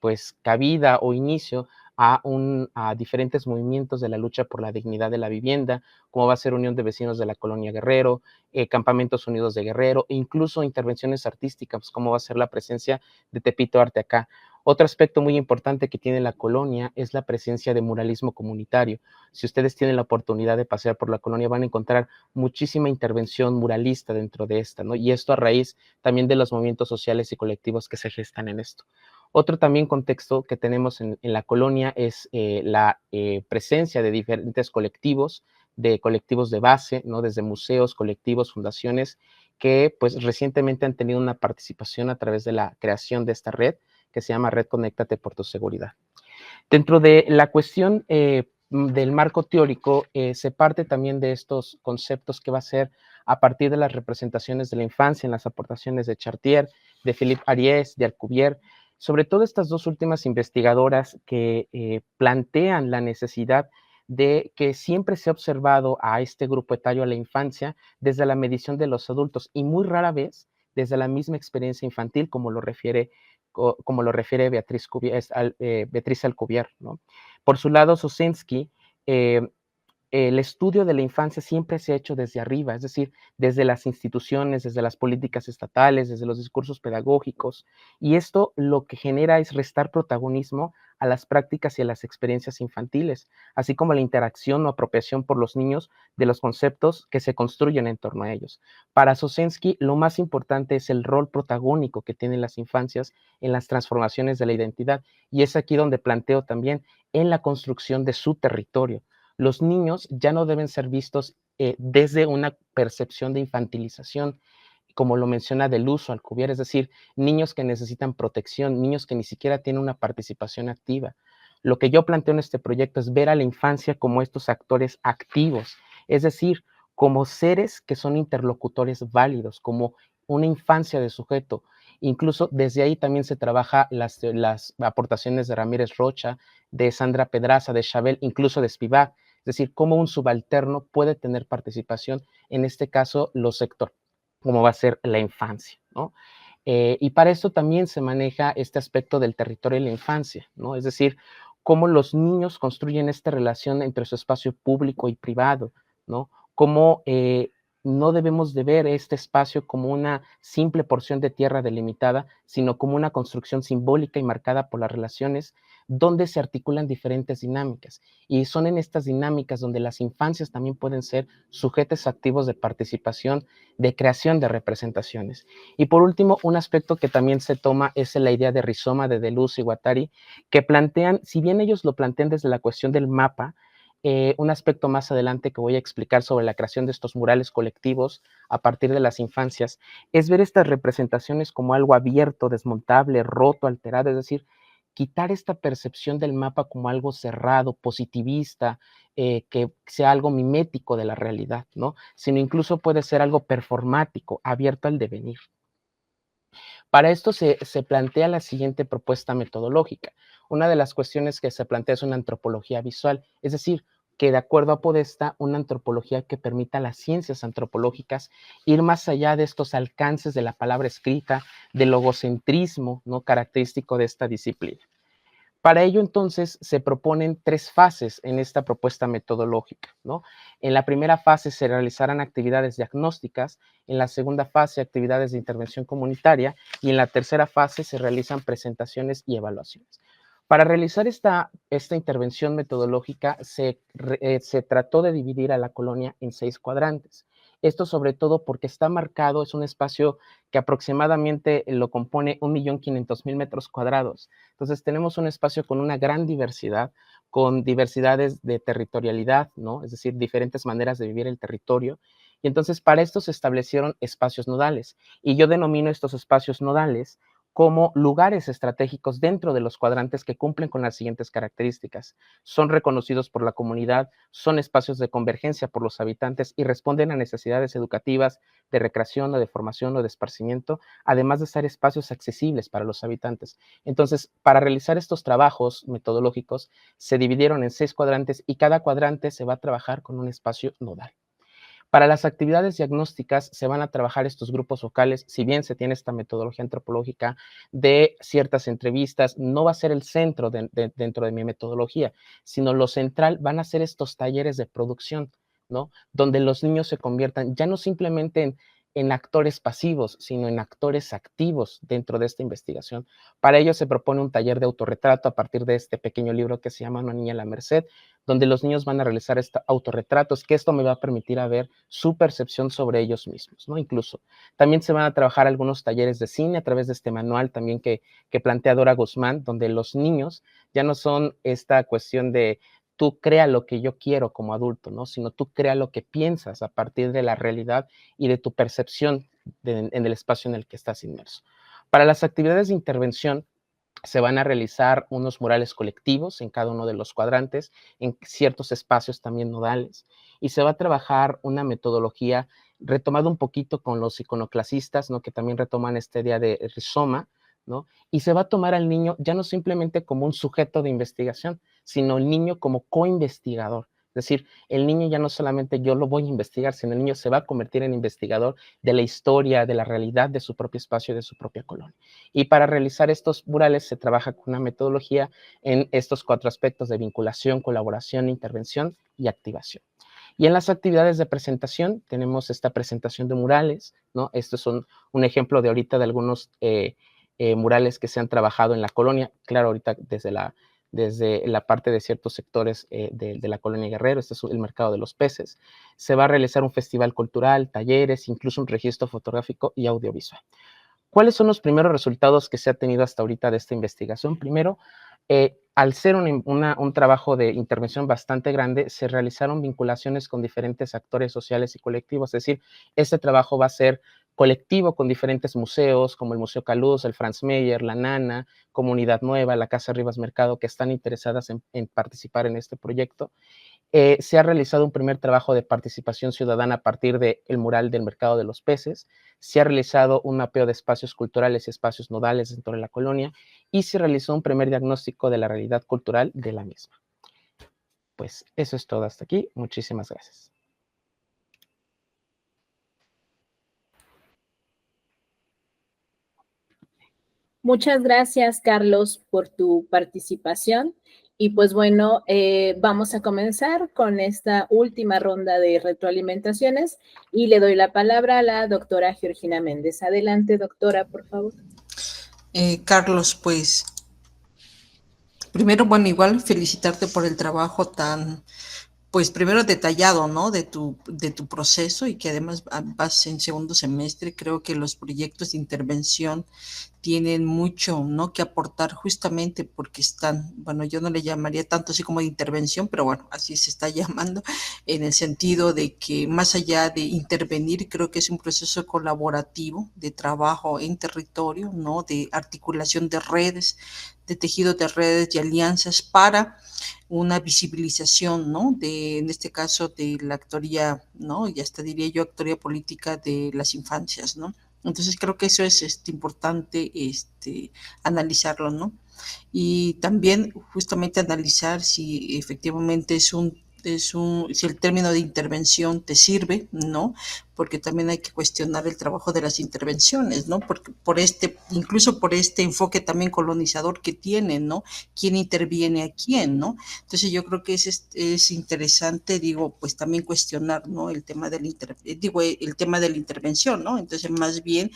Speaker 8: pues cabida o inicio a diferentes movimientos de la lucha por la dignidad de la vivienda, como va a ser Unión de Vecinos de la Colonia Guerrero, Campamentos Unidos de Guerrero, e incluso intervenciones artísticas, como va a ser la presencia de Tepito Arte Acá. Otro aspecto muy importante que tiene la colonia es la presencia de muralismo comunitario. Si ustedes tienen la oportunidad de pasear por la colonia, van a encontrar muchísima intervención muralista dentro de esta, ¿no? Y esto a raíz también de los movimientos sociales y colectivos que se gestan en esto. Otro también contexto que tenemos en la colonia es la presencia de diferentes colectivos de base, ¿no?, desde museos, colectivos, fundaciones, que pues recientemente han tenido una participación a través de la creación de esta red, que se llama Red Conéctate por tu Seguridad. Dentro de la cuestión del marco teórico, se parte también de estos conceptos que va a ser a partir de las representaciones de la infancia en las aportaciones de Chartier, de Philippe Ariès, de Alcubierre, sobre todo estas dos últimas investigadoras que plantean la necesidad de que siempre se ha observado a este grupo etario, a la infancia, desde la medición de los adultos y muy rara vez desde la misma experiencia infantil, como lo refiere Beatriz Alcubierre, ¿no? Por su lado, Sosensky, el estudio de la infancia siempre se ha hecho desde arriba, es decir, desde las instituciones, desde las políticas estatales, desde los discursos pedagógicos, y esto lo que genera es restar protagonismo a las prácticas y a las experiencias infantiles, así como la interacción o apropiación por los niños de los conceptos que se construyen en torno a ellos. Para Sosensky, lo más importante es el rol protagónico que tienen las infancias en las transformaciones de la identidad, y es aquí donde planteo también en la construcción de su territorio. los niños ya no deben ser vistos desde una percepción de infantilización, como lo menciona del uso Alcubierre, es decir, niños que necesitan protección, niños que ni siquiera tienen una participación activa. Lo que yo planteo en este proyecto es ver a la infancia como estos actores activos, es decir, como seres que son interlocutores válidos, como una infancia de sujeto. Incluso desde ahí también se trabaja las aportaciones de Ramírez Rocha, de Sandra Pedraza, de Chabel, incluso de Spivak, es decir, cómo un subalterno puede tener participación, en este caso, los sectores, como va a ser la infancia, ¿no? Y para esto también se maneja este aspecto del territorio y la infancia, ¿no? Es decir, cómo los niños construyen esta relación entre su espacio público y privado, ¿no? Cómo no debemos de ver este espacio como una simple porción de tierra delimitada, sino como una construcción simbólica y marcada por las relaciones donde se articulan diferentes dinámicas. Y son en estas dinámicas donde las infancias también pueden ser sujetos activos de participación, de creación de representaciones. Y por último, un aspecto que también se toma es la idea de rizoma de Deleuze y Guattari, que plantean, si bien ellos lo plantean desde la cuestión del mapa, un aspecto más adelante que voy a explicar sobre la creación de estos murales colectivos a partir de las infancias, es ver estas representaciones como algo abierto, desmontable, roto, alterado, es decir, quitar esta percepción del mapa como algo cerrado, positivista, que sea algo mimético de la realidad, ¿no? Sino incluso puede ser algo performático, abierto al devenir. Para esto se plantea la siguiente propuesta metodológica. Una de las cuestiones que se plantea es una antropología visual, es decir, que de acuerdo a Podesta, una antropología que permita a las ciencias antropológicas ir más allá de estos alcances de la palabra escrita, del logocentrismo, ¿no?, característico de esta disciplina. Para ello, entonces, se proponen 3 fases en esta propuesta metodológica, ¿no? En la primera fase se realizarán actividades diagnósticas, en la segunda fase actividades de intervención comunitaria y en la tercera fase se realizan presentaciones y evaluaciones. Para realizar esta intervención metodológica se trató de dividir a la colonia en 6 cuadrantes. Esto sobre todo porque está marcado, es un espacio que aproximadamente lo compone 1.500.000 metros cuadrados. Entonces tenemos un espacio con una gran diversidad, con diversidades de territorialidad, ¿no? Es decir, diferentes maneras de vivir el territorio. Y entonces para esto se establecieron espacios nodales. Y yo denomino estos espacios nodales como lugares estratégicos dentro de los cuadrantes que cumplen con las siguientes características. Son reconocidos por la comunidad, son espacios de convergencia por los habitantes y responden a necesidades educativas, de recreación o de formación o de esparcimiento, además de ser espacios accesibles para los habitantes. Entonces, para realizar estos trabajos metodológicos, se dividieron en 6 cuadrantes y cada cuadrante se va a trabajar con un espacio nodal. Para las actividades diagnósticas se van a trabajar estos grupos focales, si bien se tiene esta metodología antropológica de ciertas entrevistas, no va a ser el centro dentro de mi metodología, sino lo central van a ser estos talleres de producción, ¿no? Donde los niños se conviertan ya no simplemente en actores pasivos, sino en actores activos dentro de esta investigación. Para ello se propone un taller de autorretrato a partir de este pequeño libro que se llama Una niña a la merced, donde los niños van a realizar estos autorretratos, que esto me va a permitir a ver su percepción sobre ellos mismos, ¿no? Incluso también se van a trabajar algunos talleres de cine a través de este manual también que plantea Dora Guzmán, donde los niños ya no son esta cuestión de tú crea lo que yo quiero como adulto, ¿no? Sino tú crea lo que piensas a partir de la realidad y de tu percepción en el espacio en el que estás inmerso. Para las actividades de intervención, se van a realizar unos murales colectivos en cada uno de los cuadrantes, en ciertos espacios también nodales, y se va a trabajar una metodología retomada un poquito con los iconoclasistas, ¿no?, que también retoman esta idea de rizoma, ¿no? Y se va a tomar al niño ya no simplemente como un sujeto de investigación, sino el niño como coinvestigador. Es decir, el niño ya no solamente yo lo voy a investigar, sino el niño se va a convertir en investigador de la historia, de la realidad de su propio espacio, de su propia colonia. Y para realizar estos murales se trabaja con una metodología en estos 4 aspectos de vinculación, colaboración, intervención y activación. Y en las actividades de presentación tenemos esta presentación de murales, ¿no? Estos son un ejemplo de ahorita de algunos murales que se han trabajado en la colonia, claro, ahorita desde la parte de ciertos sectores de la colonia Guerrero, este es el mercado de los peces. Se va a realizar un festival cultural, talleres, incluso un registro fotográfico y audiovisual. ¿Cuáles son los primeros resultados que se ha tenido hasta ahorita de esta investigación? Primero, al ser un trabajo de intervención bastante grande, se realizaron vinculaciones con diferentes actores sociales y colectivos, es decir, este trabajo va a ser colectivo con diferentes museos, como el Museo Caluz, el Franz Mayer, la Nana, Comunidad Nueva, la Casa Rivas Mercado, que están interesadas en participar en este proyecto. Se ha realizado un primer trabajo de participación ciudadana a partir del mural del Mercado de los Peces, se ha realizado un mapeo de espacios culturales y espacios nodales dentro de la colonia y se realizó un primer diagnóstico de la realidad cultural de la misma. Pues eso es todo hasta aquí. Muchísimas gracias.
Speaker 6: Muchas gracias, Carlos, por tu participación. Y pues bueno, vamos a comenzar con esta última ronda de retroalimentaciones y le doy la palabra a la doctora Georgina Méndez. Adelante, doctora, por favor.
Speaker 3: Carlos, pues primero, bueno, igual felicitarte por el trabajo tan, pues primero detallado, ¿no? De tu proceso y que además vas en segundo semestre. Creo que los proyectos de intervención tienen mucho, ¿no? Que aportar justamente porque están, bueno, yo no le llamaría tanto así como de intervención, pero bueno, así se está llamando, en el sentido de que más allá de intervenir, creo que es un proceso colaborativo de trabajo en territorio, ¿no? De articulación de redes, de tejido de redes y alianzas para una visibilización, ¿no? En este caso, de la actoría, ¿no? Y hasta diría yo actoría política de las infancias, ¿no? Entonces creo que eso es importante analizarlo, ¿no? Y también justamente analizar si efectivamente si el término de intervención te sirve, ¿no? Porque también hay que cuestionar el trabajo de las intervenciones, ¿no? Porque incluso por este enfoque también colonizador que tiene, ¿no? ¿Quién interviene a quién, ¿no? Entonces yo creo que es interesante, digo, pues también cuestionar, ¿no? El tema de el tema de la intervención, ¿no? Entonces más bien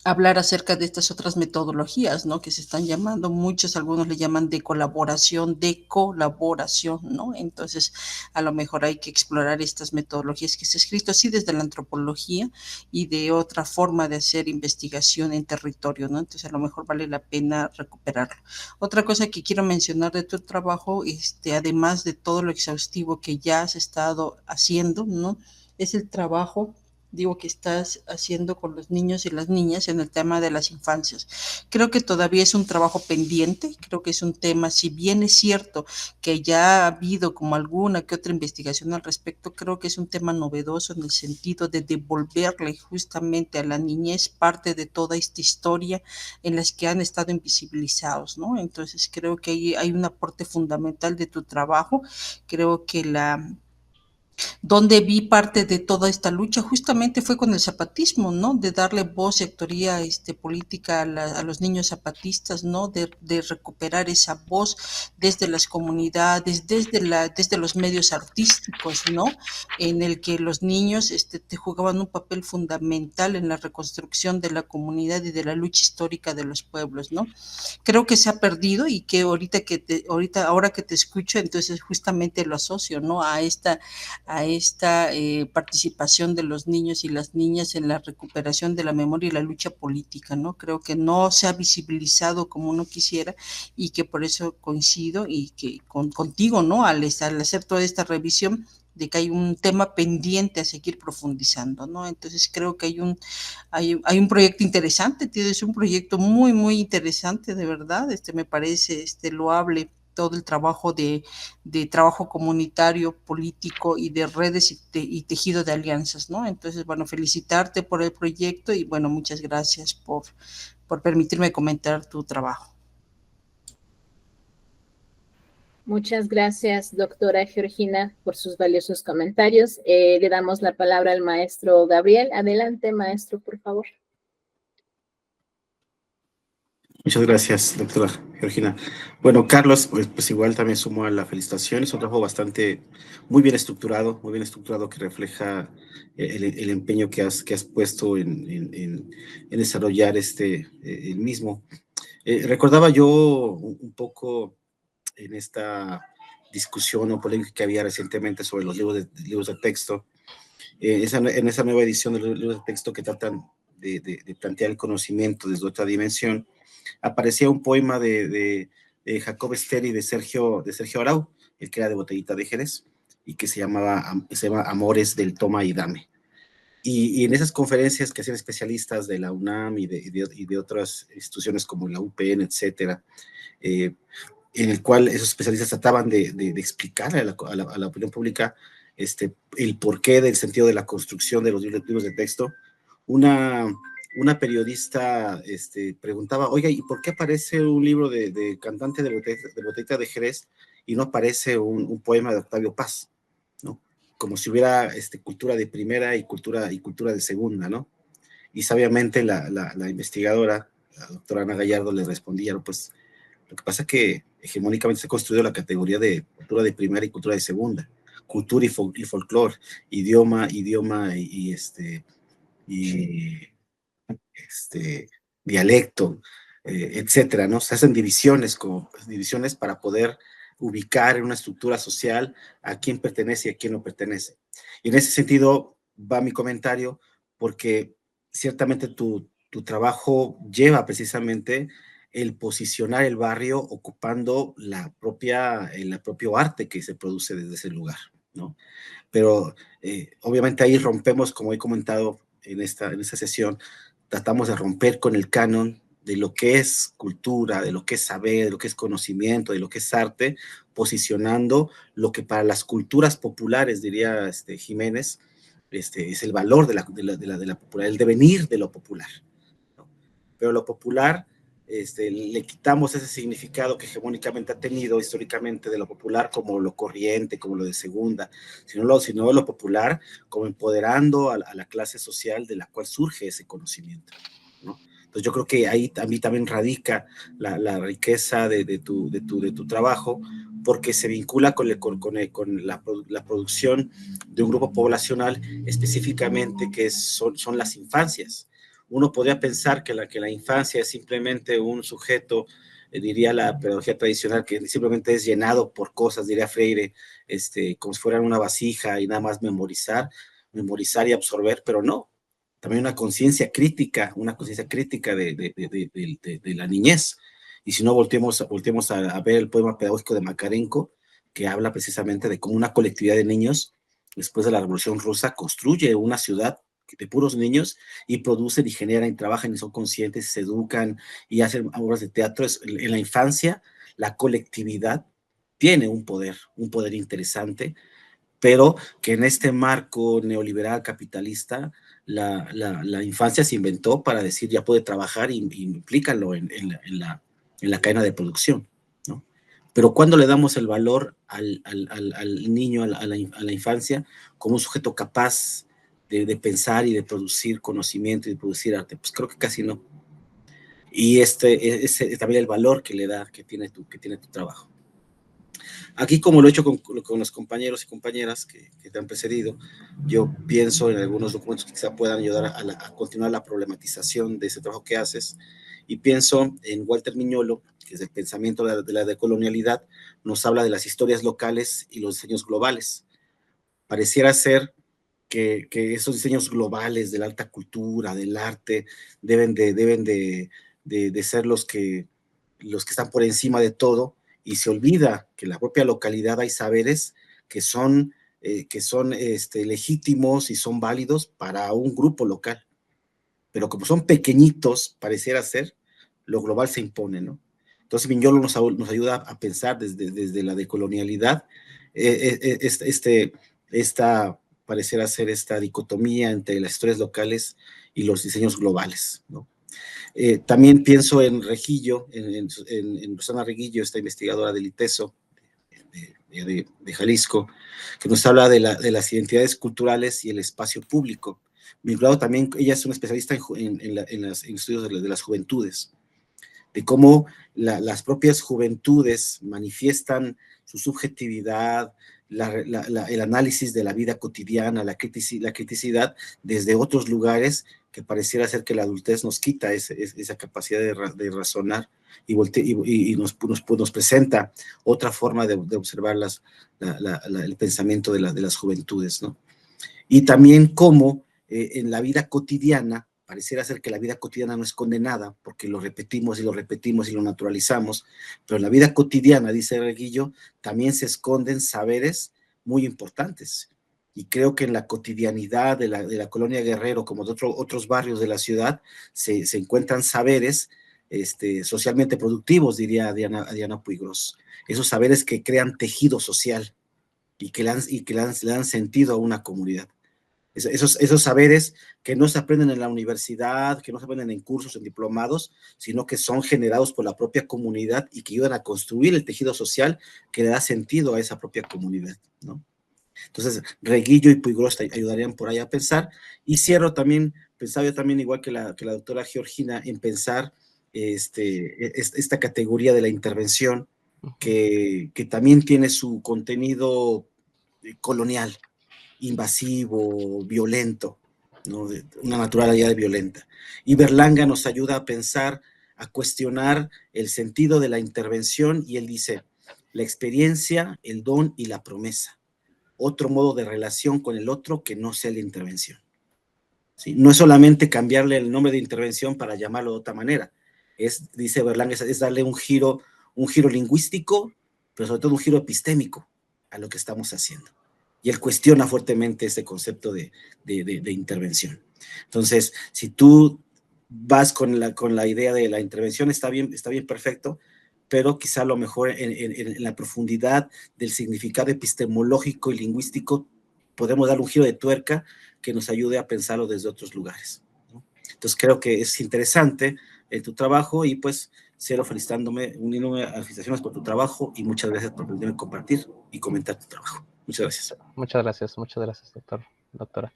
Speaker 3: hablar acerca de estas otras metodologías, ¿no? Que se están llamando, algunos le llaman de colaboración, ¿no? Entonces, a lo mejor hay que explorar estas metodologías que se ha escrito así desde la antropología y de otra forma de hacer investigación en territorio, ¿no? Entonces, a lo mejor vale la pena recuperarlo. Otra cosa que quiero mencionar de tu trabajo, además de todo lo exhaustivo que ya has estado haciendo, ¿no? Es el trabajo que estás haciendo con los niños y las niñas en el tema de las infancias. Creo que todavía es un trabajo pendiente, creo que es un tema, si bien es cierto que ya ha habido como alguna que otra investigación al respecto, creo que es un tema novedoso en el sentido de devolverle justamente a la niñez parte de toda esta historia en las que han estado invisibilizados, ¿no? Entonces creo que ahí hay un aporte fundamental de tu trabajo, creo que donde vi parte de toda esta lucha justamente fue con el zapatismo, ¿no? De darle voz y actoría política a los niños zapatistas, ¿no? De recuperar esa voz desde las comunidades, desde los medios artísticos, ¿no? En el que los niños te jugaban un papel fundamental en la reconstrucción de la comunidad y de la lucha histórica de los pueblos, ¿no? Creo que se ha perdido y que ahora que te escucho, entonces justamente lo asocio, ¿no? A esta participación de los niños y las niñas en la recuperación de la memoria y la lucha política, ¿no? Creo que no se ha visibilizado como uno quisiera y que por eso coincido y que contigo, ¿no? Al hacer toda esta revisión, de que hay un tema pendiente a seguir profundizando, ¿no? Entonces creo que hay un proyecto interesante, tienes un proyecto muy, muy interesante, de verdad, me parece loable todo el trabajo de trabajo comunitario, político y de redes y tejido de alianzas, ¿no? Entonces, bueno, felicitarte por el proyecto y, bueno, muchas gracias por permitirme comentar tu trabajo.
Speaker 6: Muchas gracias, doctora Georgina, por sus valiosos comentarios. Le damos la palabra al maestro Gabriel. Adelante, maestro, por favor.
Speaker 4: Muchas gracias, doctora Georgina. Bueno, Carlos, pues igual también sumo a la felicitación. Es un trabajo muy bien estructurado que refleja el empeño que has puesto en desarrollar el mismo. Recordaba yo un poco en esta discusión o polémica que había recientemente sobre los libros de texto, en esa nueva edición de los libros de texto que tratan de plantear el conocimiento desde otra dimensión, aparecía un poema de Jacob Esteri y de Sergio Arau, el que era de Botellita de Jerez, y que se llama Amores del Toma y Dame. Y en esas conferencias que hacían especialistas de la UNAM y de otras instituciones como la UPN, etcétera, en el cual esos especialistas trataban de explicar a la opinión pública el porqué del sentido de la construcción de los libros de texto. Una periodista preguntaba, oiga, ¿y por qué aparece un libro de Cantante de Botellita de Jerez y no aparece un poema de Octavio Paz, ¿no? Como si hubiera cultura de primera y cultura de segunda, ¿no? Y sabiamente la investigadora, la doctora Ana Gallardo, le respondía, ¿no? Pues lo que pasa es que hegemónicamente se ha construido la categoría de cultura de primera y cultura de segunda, cultura y folclore, idioma y dialecto, etcétera, ¿no? Se hacen divisiones para poder ubicar en una estructura social a quién pertenece y a quién no pertenece. Y en ese sentido va mi comentario, porque ciertamente tu trabajo lleva precisamente el posicionar el barrio ocupando el propio arte que se produce desde ese lugar, ¿no? Pero obviamente ahí rompemos, como he comentado en esta sesión, tratamos de romper con el canon de lo que es cultura, de lo que es saber, de lo que es conocimiento, de lo que es arte, posicionando lo que para las culturas populares, diría Jiménez, es el valor de la popularidad, el devenir de lo popular, ¿no? Pero lo popular, le quitamos ese significado que hegemónicamente ha tenido históricamente de lo popular como lo corriente, como lo de segunda, sino lo popular como empoderando a la clase social de la cual surge ese conocimiento, ¿no? Entonces yo creo que ahí a mí también radica la riqueza de tu trabajo, porque se vincula con la producción de un grupo poblacional específicamente que son las infancias. Uno podría pensar que la infancia es simplemente un sujeto, diría la pedagogía tradicional, que simplemente es llenado por cosas, diría Freire, como si fueran una vasija y nada más memorizar y absorber, pero no. También una conciencia crítica de la niñez. Y si no, volteemos a ver el poema pedagógico de Makarenko, que habla precisamente de cómo una colectividad de niños, después de la Revolución Rusa, construye una ciudad de puros niños y producen y generan y trabajan y son conscientes, se educan y hacen obras de teatro. En la infancia, la colectividad tiene un poder interesante, pero que en este marco neoliberal capitalista, la infancia se inventó para decir ya puede trabajar y implícalo en la cadena de producción, ¿no? Pero cuando le damos el valor al niño, a la infancia, como un sujeto capaz de pensar y de producir conocimiento y de producir arte, pues creo que casi no. Y ese es también el valor que tiene tu trabajo. Aquí, como lo he hecho con los compañeros y compañeras que te han precedido, yo pienso en algunos documentos que quizá puedan ayudar a continuar la problematización de ese trabajo que haces, y pienso en Walter Miñolo, que es el pensamiento de la decolonialidad, nos habla de las historias locales y los diseños globales. Pareciera ser que esos diseños globales de la alta cultura, del arte, deben de ser los que están por encima de todo, y se olvida que en la propia localidad hay saberes que son legítimos y son válidos para un grupo local. Pero como son pequeñitos, pareciera ser, lo global se impone, ¿no? Entonces Miñolo nos ayuda a pensar desde la decolonialidad pareciera ser esta dicotomía entre las historias locales y los diseños globales, ¿no? También pienso en Regillo, en Rosana Reguillo, esta investigadora del ITESO de Jalisco, que nos habla de las identidades culturales y el espacio público. Vinculado también, ella es una especialista en los estudios de las juventudes, de cómo las propias juventudes manifiestan su subjetividad, el análisis de la vida cotidiana, la criticidad desde otros lugares, que pareciera ser que la adultez nos quita esa capacidad de razonar y nos presenta otra forma de observar el pensamiento de las juventudes, ¿no? Y también cómo en la vida cotidiana pareciera ser que la vida cotidiana no esconde nada, porque lo repetimos y lo repetimos y lo naturalizamos, pero en la vida cotidiana, dice Reguillo, también se esconden saberes muy importantes. Y creo que en la cotidianidad de la colonia Guerrero, como de otros barrios de la ciudad, se encuentran saberes socialmente productivos, diría Diana Puigros. Esos saberes que crean tejido social y que le dan sentido a una comunidad. Esos saberes que no se aprenden en la universidad, que no se aprenden en cursos, en diplomados, sino que son generados por la propia comunidad y que ayudan a construir el tejido social que le da sentido a esa propia comunidad, ¿no? Entonces, Reguillo y Puigros te ayudarían por ahí a pensar. Y cierro también, pensaba yo también, igual que la doctora Georgina, en pensar esta categoría de la intervención, que también tiene su contenido colonial, invasivo, violento, ¿no? Una naturalidad violenta. Y Berlanga nos ayuda a pensar, a cuestionar el sentido de la intervención, y él dice, la experiencia, el don y la promesa. Otro modo de relación con el otro que no sea la intervención. ¿Sí? No es solamente cambiarle el nombre de intervención para llamarlo de otra manera. Dice Berlanga, es darle un giro lingüístico, pero sobre todo un giro epistémico a lo que estamos haciendo. Y él cuestiona fuertemente ese concepto de intervención. Entonces, si tú vas con la idea de la intervención, está bien, perfecto, pero quizá a lo mejor en la profundidad del significado epistemológico y lingüístico podemos dar un giro de tuerca que nos ayude a pensarlo desde otros lugares, ¿no? Entonces creo que es interesante tu trabajo, y pues cierro uniéndome a felicitaciones por tu trabajo, y muchas gracias por permitirme compartir y comentar tu trabajo. Muchas gracias.
Speaker 8: Muchas gracias, doctora.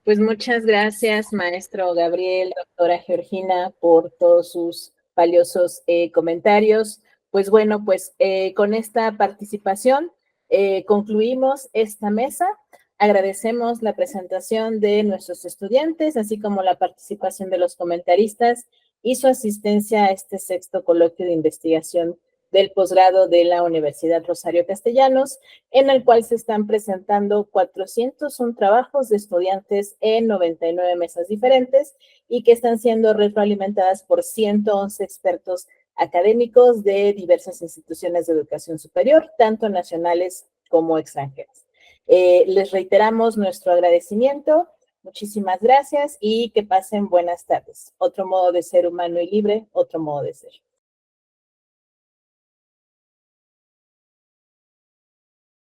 Speaker 6: Pues muchas gracias, maestro Gabriel, doctora Georgina, por todos sus valiosos comentarios. Pues bueno, pues con esta participación concluimos esta mesa. Agradecemos la presentación de nuestros estudiantes, así como la participación de los comentaristas y su asistencia a este sexto coloquio de investigación del posgrado de la Universidad Rosario Castellanos, en el cual se están presentando 401 trabajos de estudiantes en 99 mesas diferentes y que están siendo retroalimentadas por 111 expertos académicos de diversas instituciones de educación superior, tanto nacionales como extranjeras. Les reiteramos nuestro agradecimiento, muchísimas gracias y que pasen buenas tardes. Otro modo de ser humano y libre, otro modo de ser.